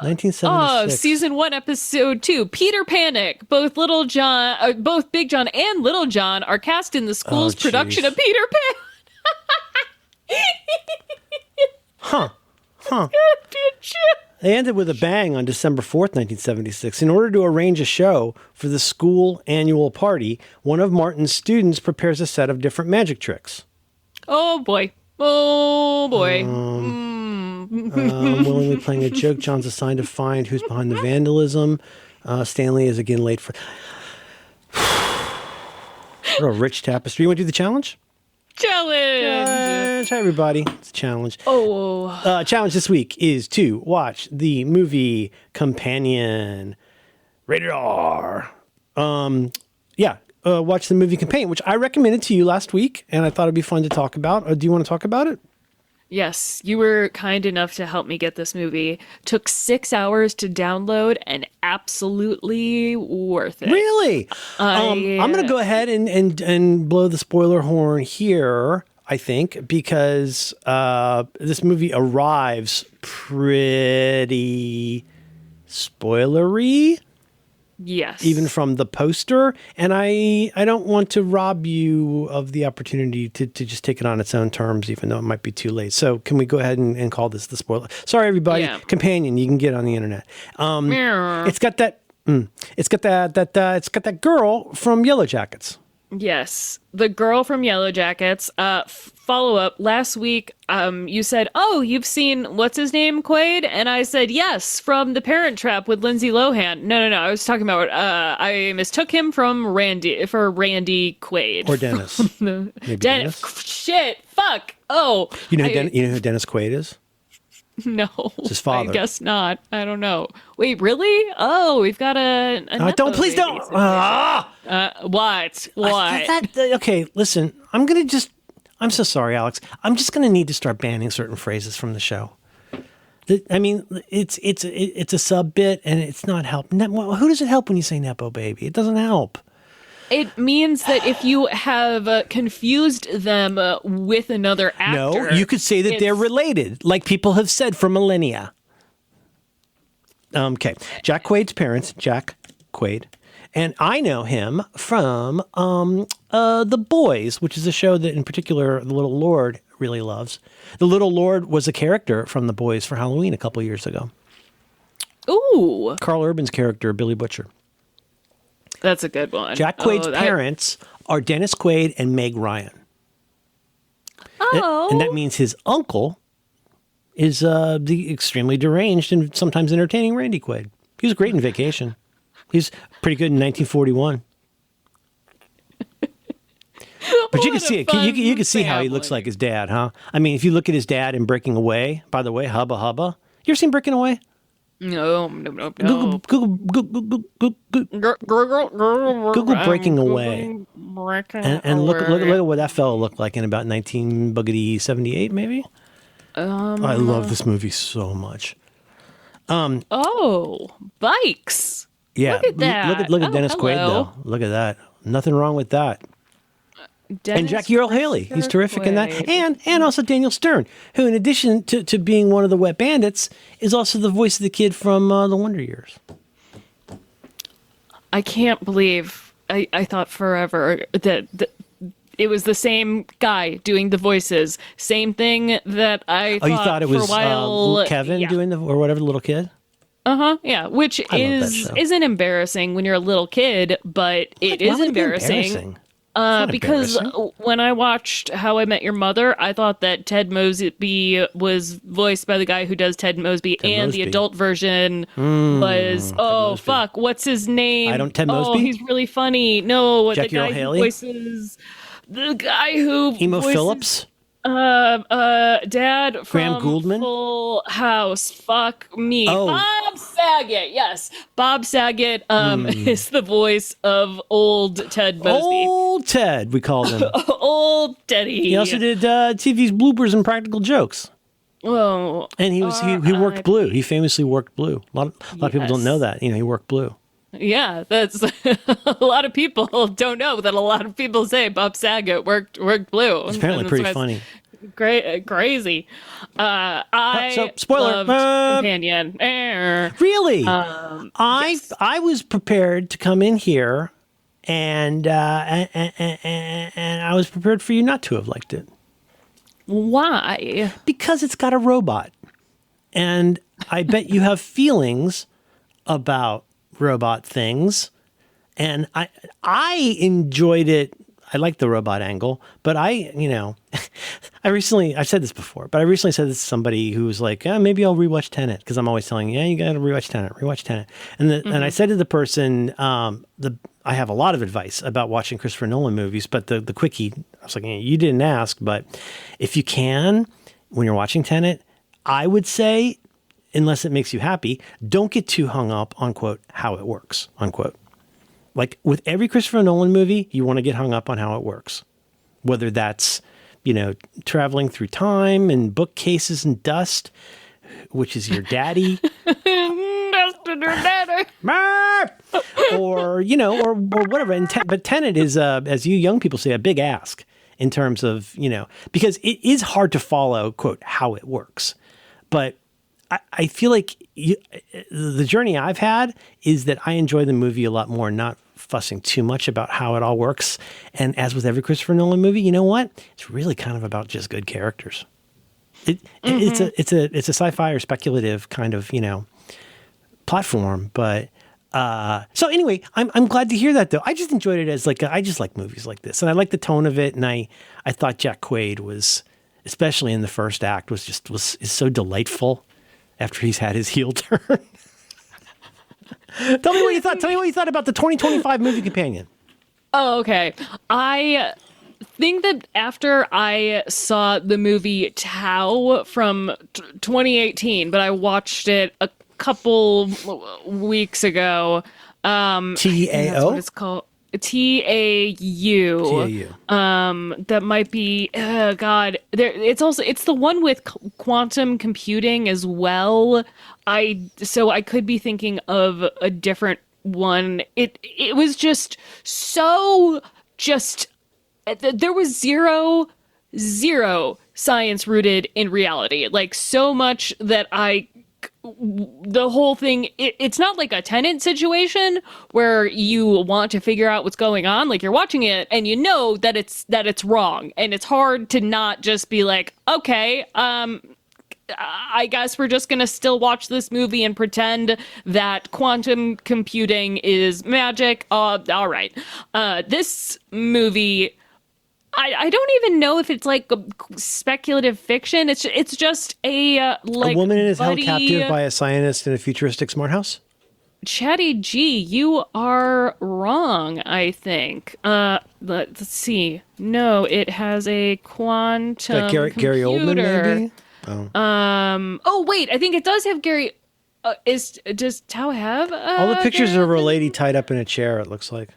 1976. Season 1, episode 2. Peter Panic. Both Big John and Little John are cast in the school's production of Peter Pan. Huh. They ended with a bang on December 4th, 1976. In order to arrange a show for the school annual party, one of Martin's students prepares a set of different magic tricks. Oh, boy. Willingly playing a joke, John's assigned to find who's behind the vandalism. Stanley is again late for... What a rich tapestry. You want to do the challenge? Challenge! Hi, everybody. It's a challenge. Oh. Challenge this week is to watch the movie Companion. Rated R. Watch the movie Companion, which I recommended to you last week, and I thought it'd be fun to talk about. Do you want to talk about it? Yes, you were kind enough to help me get this movie. Took 6 hours to download and absolutely worth it. Really? I'm going to go ahead and blow the spoiler horn here, I think, because this movie arrives pretty spoilery. Yes. Even from the poster. And I don't want to rob you of the opportunity to just take it on its own terms, even though it might be too late. So can we go ahead and call this the spoiler? Sorry, everybody. Yeah. Companion, you can get on the internet. It's got that girl from Yellow Jackets. Yes, the girl from Yellow Jackets. Follow up. Last week, you said, "Oh, you've seen what's his name, Quaid?" And I said, "Yes, from The Parent Trap with Lindsay Lohan." No. I was talking about. I mistook him from Randy Quaid Or Dennis. Maybe Dennis. Shit. Fuck. Oh. You know who Dennis Quaid is? No, It's his father. I guess not. I don't know. Wait, really? Oh, we've got a don't, please don't. What? Okay, listen. I'm so sorry, Alex. I'm just going to need to start banning certain phrases from the show. I mean, it's a sub bit, and it's not help. Who does it help when you say Nepo baby? It doesn't help. It means that if you have confused them with another actor... No, you could say that they're related, like people have said for millennia. Okay, Jack Quaid's parents, Jack Quaid, and I know him from The Boys, which is a show that in particular the Little Lord really loves. The Little Lord was a character from The Boys for Halloween a couple years ago. Ooh. Carl Urban's character, Billy Butcher. That's a good one. Jack Quaid's parents are Dennis Quaid and Meg Ryan. Oh. And that means his uncle is the extremely deranged and sometimes entertaining Randy Quaid. He was great in Vacation. He's pretty good in 1941. But you can see it. You can see how he looks like his dad, huh? I mean, if you look at his dad in Breaking Away, by the way, Hubba Hubba. You ever seen Breaking Away? No. Google Breaking Away and look at what that fellow looked like in about 1978, maybe. I love this movie so much. Bikes. Yeah, look at that. Look at Dennis Quaid though. Look at that. Nothing wrong with that. And Jackie Earle Haley, he's terrific in that. And also Daniel Stern, who in addition to being one of the Wet Bandits, is also the voice of the kid from The Wonder Years. I can't believe I thought forever that it was the same guy doing the voices. Same thing that I thought you thought it was for a while, Kevin doing or whatever, the little kid? Yeah, which isn't embarrassing when you're a little kid, but it is embarrassing. Because when I watched How I Met Your Mother, I thought that Ted Mosby was voiced by the guy who does Ted Mosby, the adult version was what's his name? Ted Mosby? Oh, he's really funny. No, Jackie the guy Earle Haley? who voices the guy who Emo voices, Phillips? Dad from Graham Gouldman? Full House. Fuck me. Oh. Bob Saget. Yes. Bob Saget is the voice of old Ted Mosby. Old Ted, we called him. Old Teddy. He also did TV's Bloopers and Practical Jokes. Oh. And he worked Blue. He famously worked Blue. A lot of people don't know that. He worked Blue. Yeah, that's a lot of people don't know that a lot of people say Bob Saget worked Blue. It's apparently pretty funny. Crazy. I spoiler loved Companion. Really? I was prepared to come in here and I was prepared for you not to have liked it. Why? Because it's got a robot. And I bet you have feelings about robot things, and I enjoyed it. I like the robot angle, but I've said this before, but I recently said this to somebody who was like, maybe I'll rewatch Tenet, because I'm always telling you, you got to rewatch Tenet. And I said to the person, I have a lot of advice about watching Christopher Nolan movies, but the quickie, I was like, you didn't ask, but if you can, when you're watching Tenet, I would say, unless it makes you happy, don't get too hung up on, quote, how it works, unquote. Like with every Christopher Nolan movie, you want to get hung up on how it works. Whether that's, traveling through time and bookcases and dust, which is your daddy. Dust in your daddy. or whatever. But Tenet is, as you young people say, a big ask in terms of, because it is hard to follow, quote, how it works. But I feel like the journey I've had is that I enjoy the movie a lot more, not fussing too much about how it all works. And as with every Christopher Nolan movie, you know what? It's really kind of about just good characters. It's a sci-fi or speculative kind of, platform, but So anyway, I'm glad to hear that though. I just enjoyed it as I just like movies like this, and I like the tone of it. And I thought Jack Quaid was, especially in the first act, is so delightful after he's had his heel turn. Tell me what you thought. Tell me what you thought about the 2025 movie companion. Oh, okay. I think that after I saw the movie Tao from 2018, but I watched it a couple weeks ago. TAO? That's what it's called. TAU. That might be. God, it's the one with quantum computing as well. So I could be thinking of a different one. It was just so there was zero science rooted in reality. Like so much that the whole thing, it's not like a Tenet situation where you want to figure out what's going on. Like you're watching it and you know that it's wrong, and it's hard to not just be like, okay, I guess we're just gonna still watch this movie and pretend that quantum computing is magic. All right. This movie, I don't even know if it's like a speculative fiction. It's just a woman is held buddy, captive by a scientist in a futuristic smart house. Chatty G, you are wrong, I think. Let's see. No, it has a quantum Like Gary Oldman, maybe? Oh wait, I think it does have Gary. Does Tao have? All the pictures Gary of a Oldman? lady tied up in a chair, it looks like.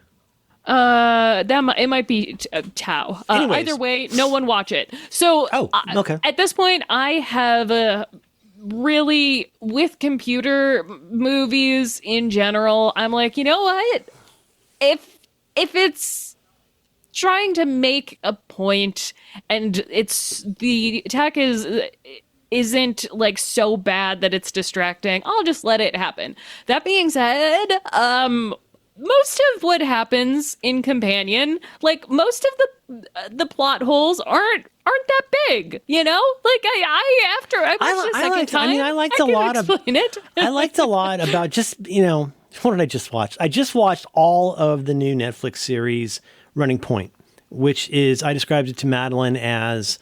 It might be Tao. Either way, no one watch it. So, okay. At this point, I have really, with computer movies in general, I'm like, you know what? If it's trying to make a point and the attack isn't like so bad that it's distracting, I'll just let it happen. That being said, most of what happens in Companion, like most of the plot holes aren't that big, you know? Like after I watched the second time, I liked a lot of it. I liked a lot about just, what did I just watch? I just watched all of the new Netflix series Running Point, which is, I described it to Madeline as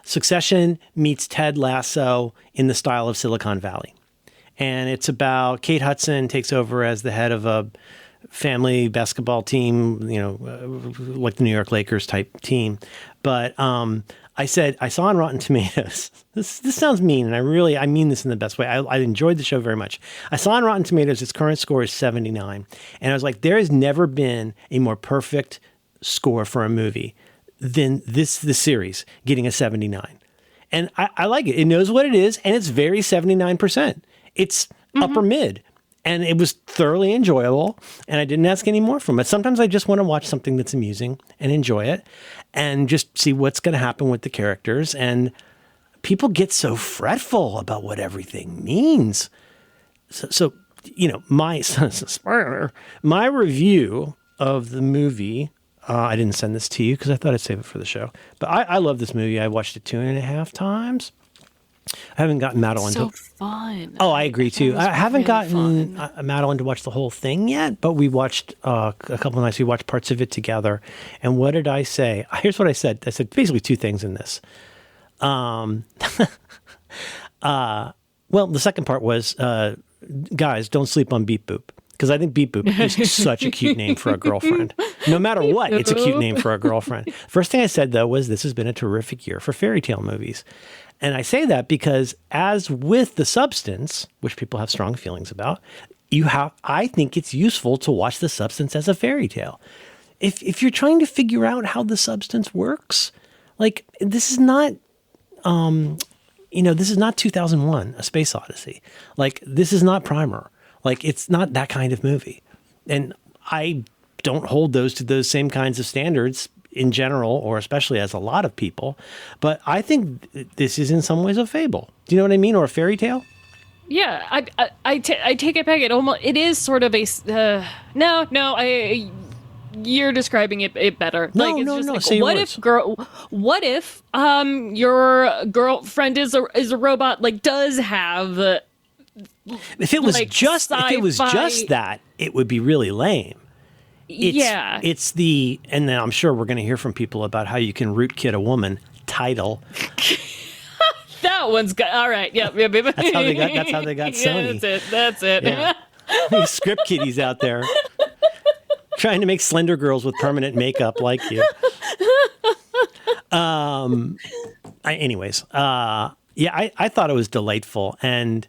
Succession meets Ted Lasso in the style of Silicon Valley. And it's about Kate Hudson takes over as the head of a family basketball team, like the New York Lakers type team. But I saw on Rotten Tomatoes, this sounds mean, and I mean this in the best way. I enjoyed the show very much. I saw on Rotten Tomatoes, its current score is 79. And I was like, there has never been a more perfect score for a movie than the series getting a 79. And I like it. It knows what it is, and it's very 79%. It's upper mid, and it was thoroughly enjoyable, and I didn't ask any more from it. Sometimes I just want to watch something that's amusing and enjoy it and just see what's going to happen with the characters. And people get so fretful about what everything means. So my review of the movie, I didn't send this to you because I thought I'd save it for the show, but I love this movie. I watched it 2.5 times. I haven't gotten Madeline so fun. Oh, I agree too. I haven't gotten Madeline to watch the whole thing yet, but we watched a couple of nights. We watched parts of it together. And what did I say? Here's what I said. I said basically two things in this. Well, the second part was, guys, don't sleep on Beep Boop. Because I think Beep Boop is such a cute name for a girlfriend. No matter what, it's a cute name for a girlfriend. First thing I said, though, was this has been a terrific year for fairy tale movies. And I say that because as with The Substance, which people have strong feelings about, I think it's useful to watch The Substance as a fairy tale. If you're trying to figure out how The Substance works, like this is not, this is not 2001, A Space Odyssey. Like this is not Primer. Like it's not that kind of movie. And I don't hold those to those same kinds of standards in general, or especially as a lot of people. But I think this is in some ways a fable. Do you know what I mean? Or a fairy tale? Yeah, I take it back. It is sort of a you're describing it better. No, like, it's no, just no. Like, Say what if your girlfriend is a robot, like does have If it was like, just sci-fi- that, it would be really lame. It's and then I'm sure we're going to hear from people about how you can rootkit a woman title. That one's good. All right. Yep. That's how they got Sony. Yeah, that's it. Yeah. These script kiddies out there trying to make slender girls with permanent makeup like you. I thought it was delightful, and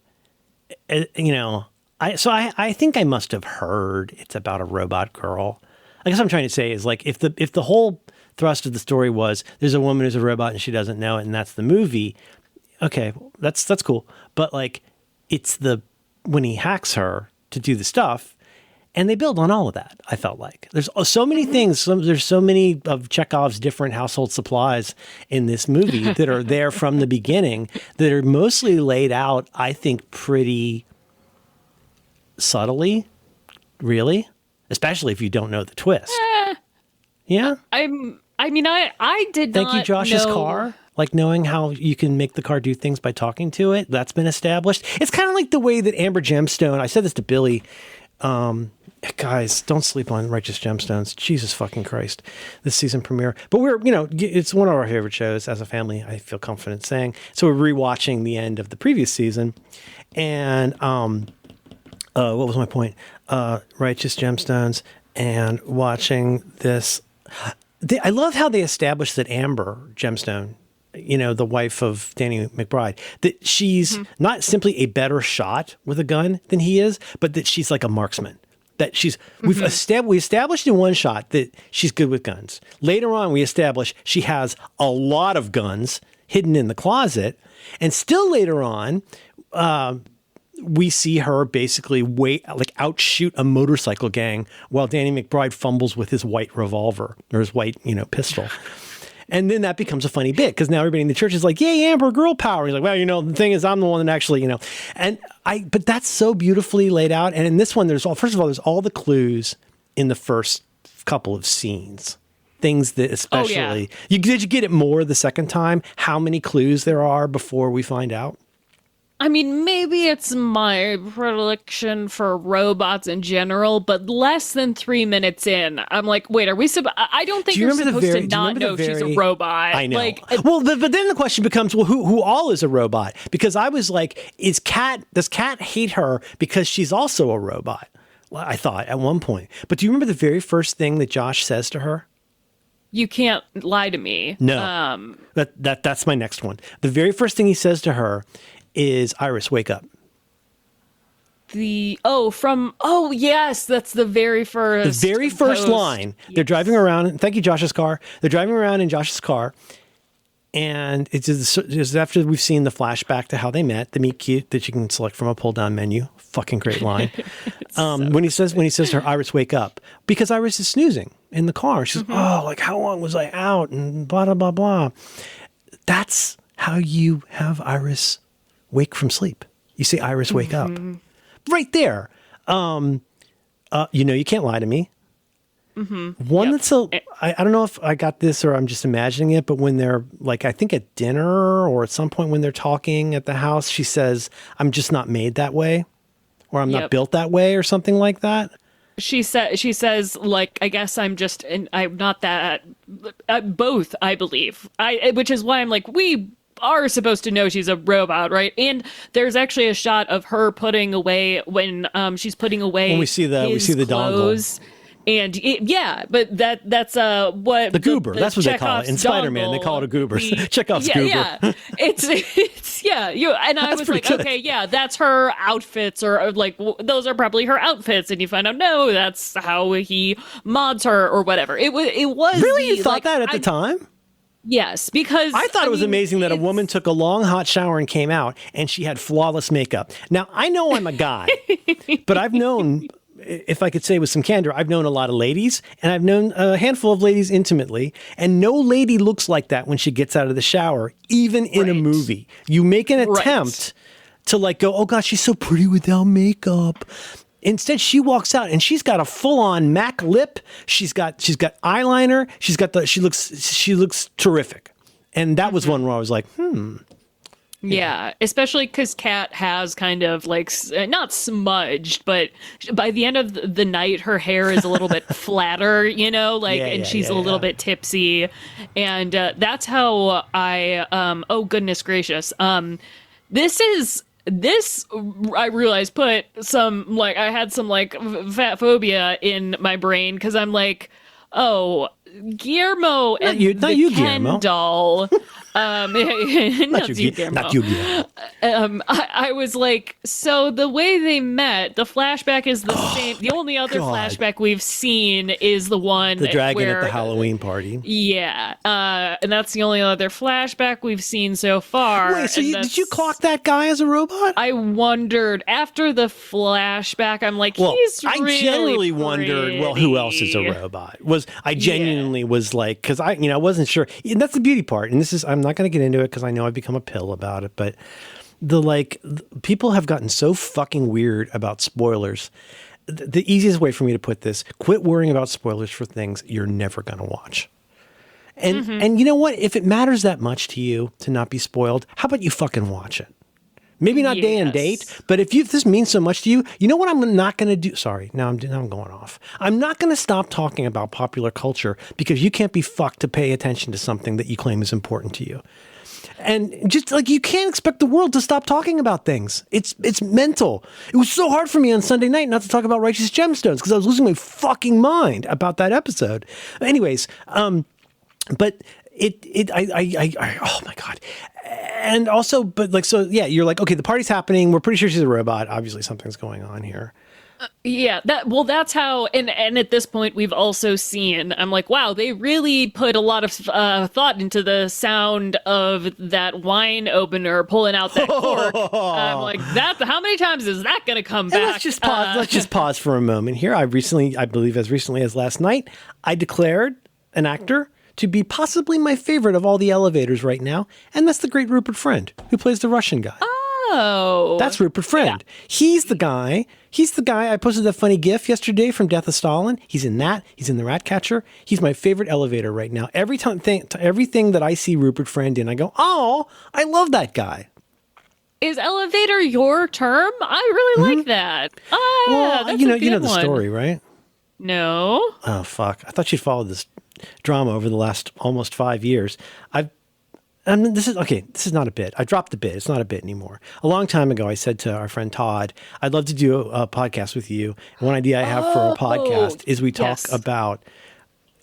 I think I must have heard it's about a robot girl. I guess what I'm trying to say is, like, if the whole thrust of the story was there's a woman who's a robot and she doesn't know it, and that's the movie. Okay, that's cool. But like, it's when he hacks her to do the stuff, and they build on all of that. I felt like there's so many things. There's so many of Chekhov's different household supplies in this movie that are there from the beginning that are mostly laid out, I think, pretty subtly, really, especially if you don't know the twist. Yeah. I did Thank not you, Josh's know. car. Like, knowing how you can make the car do things by talking to it. That's been established. It's kind of like the way that Amber Gemstone, I said this to Billy, guys, don't sleep on Righteous Gemstones. Jesus fucking Christ. This season premiere. But it's one of our favorite shows as a family, I feel confident saying. So we're rewatching the end of the previous season. And what was my point? Righteous Gemstones and watching this. I love how they established that Amber Gemstone, the wife of Danny McBride, that she's not simply a better shot with a gun than he is, but that she's like a marksman. That we established in one shot that she's good with guns. Later on, we established she has a lot of guns hidden in the closet. And still later on, we see her basically outshoot a motorcycle gang while Danny McBride fumbles with his white revolver or his white, pistol. And then that becomes a funny bit because now everybody in the church is like, yay, Amber, girl power. He's like, well, the thing is, I'm the one that actually, but that's so beautifully laid out. And in this one, there's all the clues in the first couple of scenes. Things that especially, did you get it more the second time? How many clues there are before we find out? I mean, maybe it's my predilection for robots in general, but less than 3 minutes in, I'm like, wait, are we I don't think you're supposed to not know she's a robot. I know. But then the question becomes, well, who all is a robot? Because I was like, does Kat hate her because she's also a robot? Well, I thought at one point. But do you remember the very first thing that Josh says to her? You can't lie to me. No. That's my next one. The very first thing he says to her is, Iris, wake up. Yes, that's the very first. The very first line. Yes. They're driving around. Thank you, Josh's car. They're driving around in Josh's car. And it's just after we've seen the flashback to how they met, the meet cute that you can select from a pull down menu. Fucking great line. When he says to her, Iris, wake up, because Iris is snoozing in the car. She's like, how long was I out? And blah, blah, blah, blah. That's how you have Iris wake from sleep. You say, Iris, wake up. Right there. You can't lie to me. One that's I don't know if I got this or I'm just imagining it, but when they're like, I think at dinner or at some point when they're talking at the house, she says, I'm just not made that way, or I'm not built that way, or something like that. She says, like, I guess I'm not that, both, I believe. Which is why I'm like, we are supposed to know she's a robot, right? And there's actually a shot of her putting away when she's putting away when we see the dongle. And but that's what the goober. That's what they call it in Spider-Man. They call it a goober. Chekhov's goober. Yeah, it's And I was like, good. Okay, yeah, that's her outfits, or like those are probably her outfits. And you find out, no, that's how he mods her or whatever. It was really. You thought that at the time? Yes, because I thought it was amazing that a woman took a long hot shower and came out and she had flawless makeup. Now, I know I'm a guy, but I've known, if I could say with some candor, I've known a lot of ladies, and I've known a handful of ladies intimately, and no lady looks like that when she gets out of the shower, even in a movie. You make an attempt to like go, oh God, she's so pretty without makeup. Instead, she walks out and she's got a full-on MAC lip. She's got eyeliner. She looks terrific. And that was one where I was like, Yeah, especially because Kat has kind of like not smudged, but by the end of the night, her hair is a little bit flatter, and she's a little bit tipsy, and that's how I. Oh goodness gracious! This I realized put some like I had some like fat phobia in my brain because I'm like, oh, Guillermo and not you, Ken Guillermo. doll. Not you, Guillermo. I was like, so the way they met, the flashback is the same. The only other God. flashback we've seen is the one The dragon where, at the Halloween party. Yeah, and that's the only other flashback we've seen so far. Wait, so did you clock that guy as a robot? I wondered after the flashback. I'm like, Well, he's I really generally wondered, well, who else is a robot? I genuinely was like, because I wasn't sure. And that's the beauty part. And I'm not going to get into it because I know I've become a pill about it. But people have gotten so fucking weird about spoilers. The easiest way for me to put this: quit worrying about spoilers for things you're never going to watch. And you know what? If it matters that much to you to not be spoiled, how about you fucking watch it? Maybe not day and date, but if this means so much to you, you know what I'm not going to do? Sorry, now I'm going off. I'm not going to stop talking about popular culture because you can't be fucked to pay attention to something that you claim is important to you. And just like you can't expect the world to stop talking about things. It's mental. It was so hard for me on Sunday night not to talk about Righteous Gemstones because I was losing my fucking mind about that episode. Anyways, but oh my God. And also, but like, so yeah, you're like, okay, the party's happening. We're pretty sure she's a robot. Obviously something's going on here. Yeah, that's how, and at this point we've also seen, I'm like, wow, they really put a lot of thought into the sound of that wine opener pulling out that cork. I'm like, how many times is that going to come back? Let's just pause for a moment here. I believe as recently as last night, I declared an actor to be possibly my favorite of all the elevators right now, and that's the great Rupert Friend, who plays the Russian guy. Oh, that's Rupert Friend. Yeah. He's the guy. I posted that funny GIF yesterday from Death of Stalin. He's in that. He's in The Ratcatcher. He's my favorite elevator right now. Everything that I see Rupert Friend in, I go, oh, I love that guy. Is elevator your term? I really like that. Well, that's you know a good the one. story, right? No. Oh fuck! I thought you'd followed this drama over the last almost 5 years. This is not a bit. I dropped the bit. It's not a bit anymore. A long time ago, I said to our friend Todd, I'd love to do a podcast with you. And one idea I have for a podcast is we talk about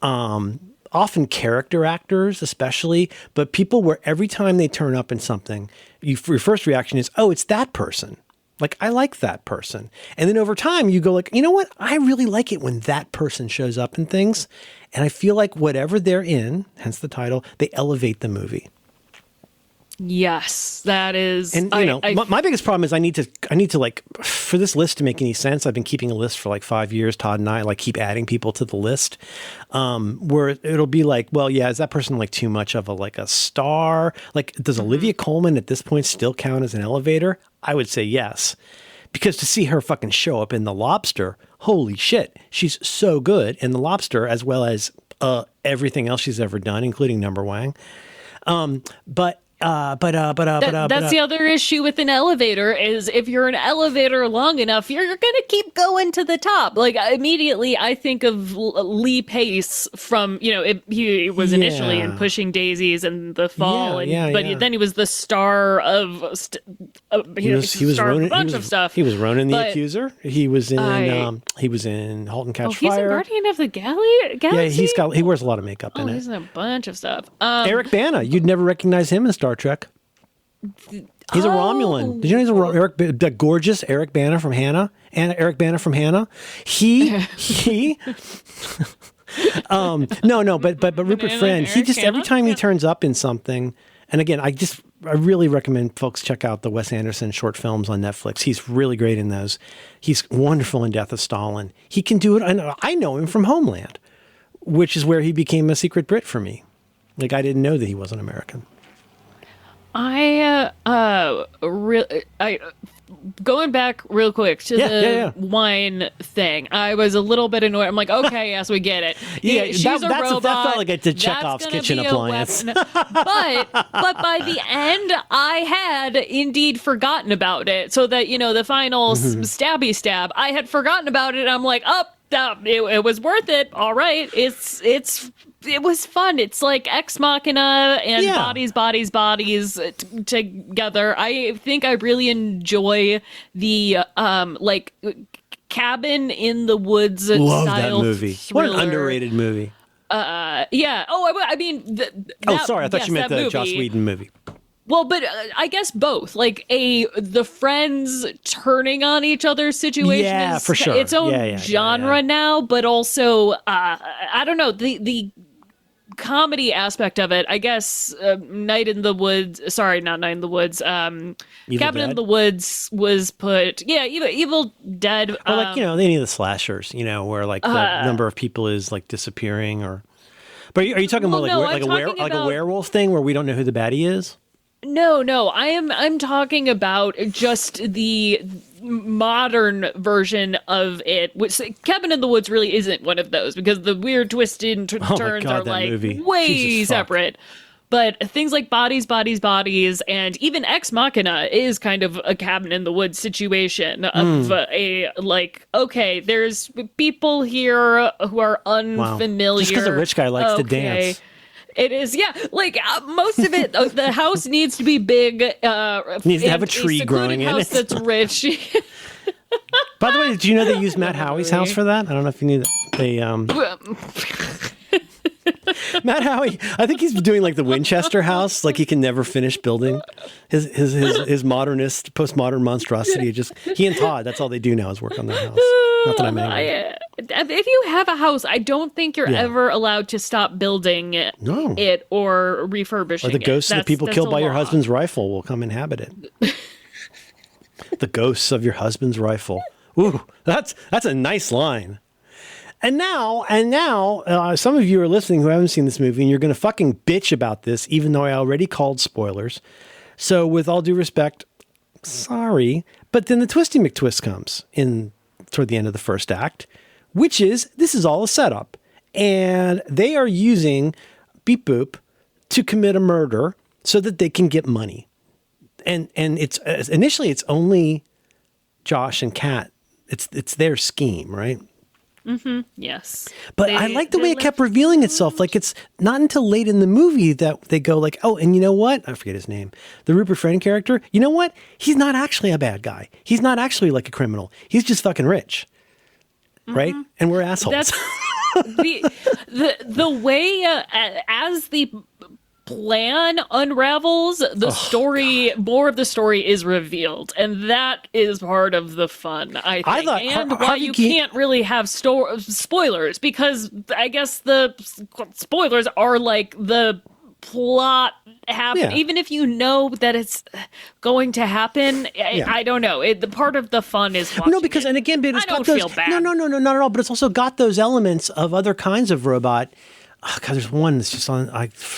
often character actors, especially, but people where every time they turn up in something, your first reaction is, oh, it's that person. Like, I like that person. And then over time, you go like, you know what? I really like it when that person shows up in things. And I feel like whatever they're in, hence the title, they elevate the movie. Yes, that is. And my biggest problem is I need to like, for this list to make any sense, I've been keeping a list for like 5 years. Todd and I like keep adding people to the list, where it'll be like, well, yeah, is that person like too much of a star? Like, does Olivia Colman at this point still count as an elevator? I would say yes, because to see her fucking show up in The Lobster, holy shit, she's so good in The Lobster as well as everything else she's ever done, including Number Wang. That's the other issue with an elevator is if you're an elevator long enough, you're going to keep going to the top. Like immediately I think of Lee Pace from, he was initially in Pushing Daisies and The Fall, then he was the star of a bunch of stuff. He was Ronan the Accuser. He was in Halt and Catch Fire. He's in Guardian of the Galaxy? Yeah, he wears a lot of makeup in it. He's in a bunch of stuff. Eric Bana, you'd never recognize him in Star Trek. He's a Romulan. Did you know he's the gorgeous Eric Bana from Hannah? Eric Bana from Hannah. He but Rupert Friend, he just every time he turns up in something, and again, I really recommend folks check out the Wes Anderson short films on Netflix. He's really great in those. He's wonderful in Death of Stalin. He can do it. I know him from Homeland, which is where he became a secret Brit for me. Like, I didn't know that he wasn't American. I going back real quick to the wine thing. I was a little bit annoyed. I'm like, okay, yes, we get it. She's a robot. That felt like a Chekhov's kitchen appliance. but by the end, I had indeed forgotten about it. So that the final stabby stab, I had forgotten about it. I'm like, it was worth it. All right, it was fun. It's like Ex Machina and bodies together. I think I really enjoy the cabin in the woods Love style that movie. thriller. What an underrated movie. Yeah. Oh, I mean. Sorry. I thought you meant the Joss Whedon movie. Well, but I guess both. Like the friends turning on each other's situation is for sure. its own genre now, but also I don't know, the comedy aspect of it. I guess Night in the Woods. Sorry, not Night in the Woods. Cabin in the Woods was put. Yeah, Evil Dead. Or any of the slashers. Where like the number of people is like disappearing, or. But are you talking more like a werewolf thing where we don't know who the baddie is? No. I'm talking about just the modern version of it. Which Cabin in the Woods really isn't one of those because the weird twisted turns are like way separate. But things like Bodies, and even Ex Machina is kind of a Cabin in the Woods situation of okay, there's people here who are unfamiliar. Just because a rich guy likes to dance. It is, like most of it. The house needs to be big. Needs to have a tree growing in it. That's rich. By the way, did you know they used Matt Howie's house for that? I don't know if you knew that. They Matt Howie, I think he's doing like the Winchester house, like he can never finish building his modernist, postmodern monstrosity. He and Todd, that's all they do now is work on their house. Not that I'm angry. If you have a house, I don't think you're ever allowed to stop building it or refurbishing it. Or the ghosts of the people killed by your husband's rifle will come inhabit it. The ghosts of your husband's rifle. Ooh, that's a nice line. And now, some of you are listening who haven't seen this movie, and you're going to fucking bitch about this, even though I already called spoilers. So, with all due respect, sorry. But then the Twisty McTwist comes in toward the end of the first act, which is, this is all a setup. And they are using Beep Boop to commit a murder so that they can get money. And it's initially, it's only Josh and Kat. It's their scheme, right? Mm-hmm. Yes. But I like the way it kept revealing itself. Like, it's not until late in the movie that they go like, oh, and you know what? I forget his name. The Rupert Friend character. You know what? He's not actually a bad guy. He's not actually like a criminal. He's just fucking rich. Mm-hmm. Right? And we're assholes. That's the way as the plan unravels, the story, more of the story is revealed, and that is part of the fun, I think. And why you can't really have spoilers, because I guess the spoilers are like the plot happen, even if you know that it's going to happen. I don't know. The part of the fun is watching. No, because and again, but it's I don't feel bad. No, not at all. But it's also got those elements of other kinds of robot. Oh, God, there's one that's just on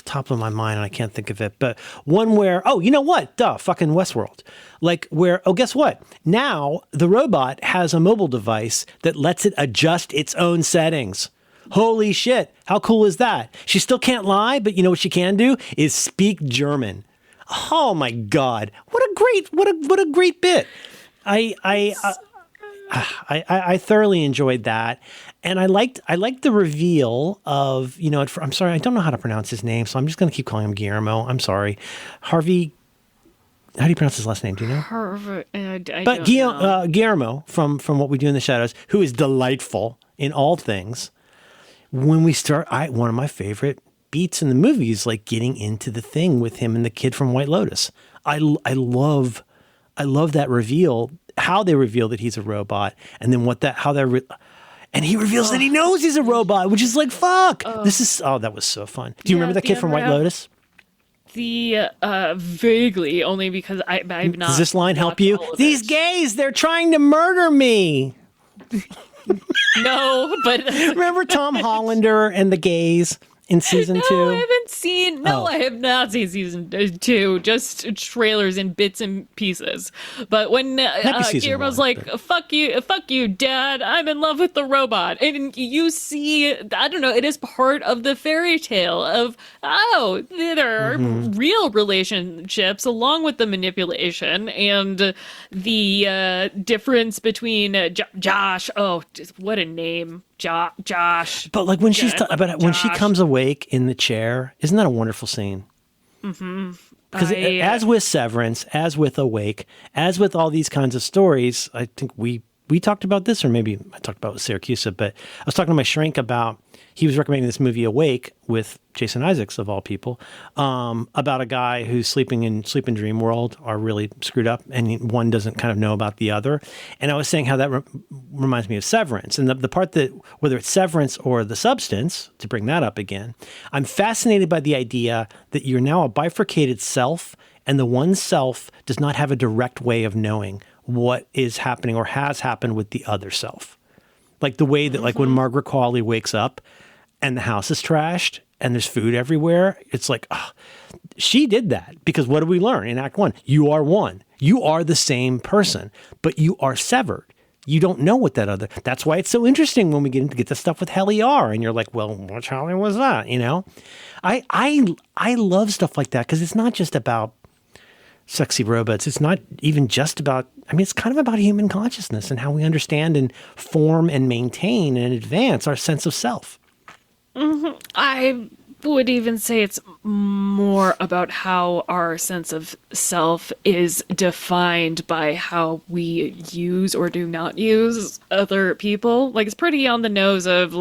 top of my mind, and I can't think of it. But one where, you know what? Fucking Westworld. Like where, guess what? Now the robot has a mobile device that lets it adjust its own settings. Holy shit. How cool is that? She still can't lie, but you know what she can do is speak German. Oh my God. What a great bit. I thoroughly enjoyed that. And I liked the reveal of, I'm sorry, I don't know how to pronounce his name, so I'm just going to keep calling him Guillermo. I'm sorry. Harvey, how do you pronounce his last name? Do you know? But Guillermo from What We Do in the Shadows, who is delightful in all things. When we start, one of my favorite beats in the movie is like getting into the thing with him and the kid from White Lotus. I love that reveal, how they reveal that he's a robot, and then and he reveals that he knows he's a robot, which is like, fuck. That was so fun. Do you remember that kid from White Lotus? Vaguely, only because I've not. Does this line help you? These gays, they're trying to murder me. No, but remember Tom Hollander and the gays? in season 2? No, I haven't seen. No, Oh. I have not seen season 2. Just trailers and bits and pieces. But when season Guillermo's 1, like, "Fuck you, Dad! I'm in love with the robot," and you see, I don't know, it is part of the fairy tale of there are real relationships along with the manipulation and the difference between Josh. Oh, what a name, Josh. But like when she's when she Josh. comes awake in the chair, isn't that a wonderful scene? Because as with Severance, as with Awake, as with all these kinds of stories, I think we talked about this, or maybe I talked about it with Syracuse, but I was talking to my shrink about, he was recommending this movie Awake with Jason Isaacs, of all people, about a guy who's sleeping in Sleep and Dream World are really screwed up, and one doesn't kind of know about the other. And I was saying how that reminds me of Severance. And the part that, whether it's Severance or The Substance, to bring that up again, I'm fascinated by the idea that you're now a bifurcated self, and the one self does not have a direct way of knowing what is happening or has happened with the other self. Like the way that, like when Margaret Qualley wakes up and the house is trashed and there's food everywhere, it's like, she did that. Because what do we learn in Act 1? You are one. You are the same person, but you are severed. You don't know what that other. That's why it's so interesting when we get the stuff with Helly R, and you're like, well, which Helly was that? You know, I love stuff like that because it's not just about sexy robots. It's not even just about, I mean, it's kind of about human consciousness and how we understand and form and maintain and advance our sense of self. I would even say it's more about how our sense of self is defined by how we use or do not use other people. Like, it's pretty on the nose of,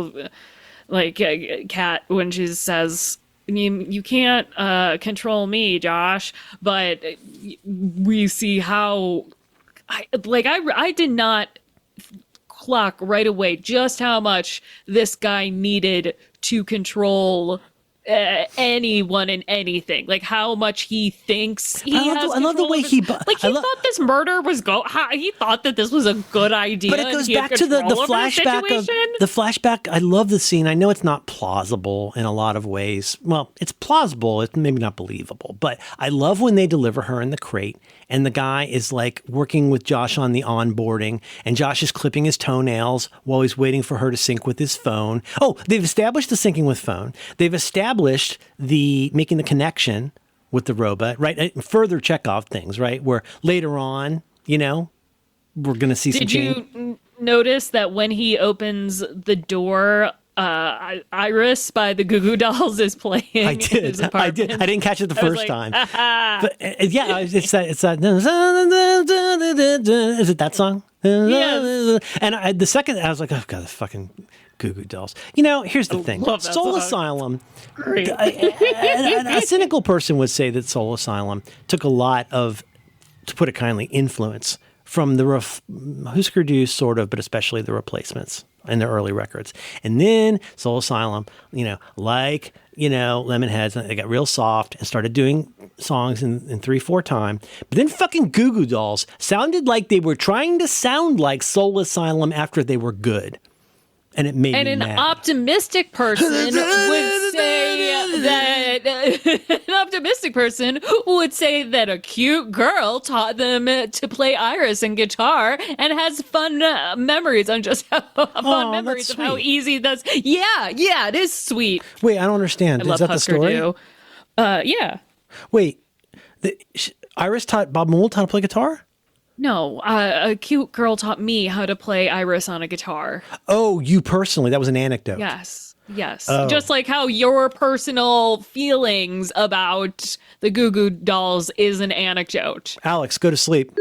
like, Kat when she says, you can't control me, Josh, but we see how, I did not clock right away just how much this guy needed to control anyone and anything, like how much he thinks he has. I love the way he thought this murder was he thought that this was a good idea. But it goes back to the flashback of the flashback. I love the scene. I know it's not plausible in a lot of ways. Well, it's plausible. It's maybe not believable, but I love when they deliver her in the crate and the guy is like working with Josh on the onboarding and Josh is clipping his toenails while he's waiting for her to sync with his phone. Oh, they've established the syncing with phone. They've established the making the connection with the robot, right? Further Chekhov things, right? Where later on, you know, we're going to see some change. Did you notice that when he opens the door, Iris by the Goo Goo Dolls is playing? I did. I didn't catch it the first time. But yeah, it's that. Is it that song? Yes. And the second, I was like, oh god, the fucking Goo Goo Dolls. You know, here's the thing. Soul song. Asylum. Great. A cynical person would say that Soul Asylum took a lot of, to put it kindly, influence from the Husker Du, sort of, but especially the Replacements in their early records. And then Soul Asylum, Lemonheads, they got real soft and started doing songs in 3/4 time. But then fucking Goo Goo Dolls sounded like they were trying to sound like Soul Asylum after they were good. And it made me an mad. optimistic person would say that a cute girl taught them to play Iris and guitar and has fun memories on just how memories of how easy that's. Yeah, it is sweet. Wait, I don't understand. Is that Husker the story? Du. Yeah. Wait, Iris taught Bob Mould how to play guitar? No, a cute girl taught me how to play Iris on a guitar. Oh, you personally? That was an anecdote. Yes. Oh. Just like how your personal feelings about the Goo Goo Dolls is an anecdote. Alex, go to sleep.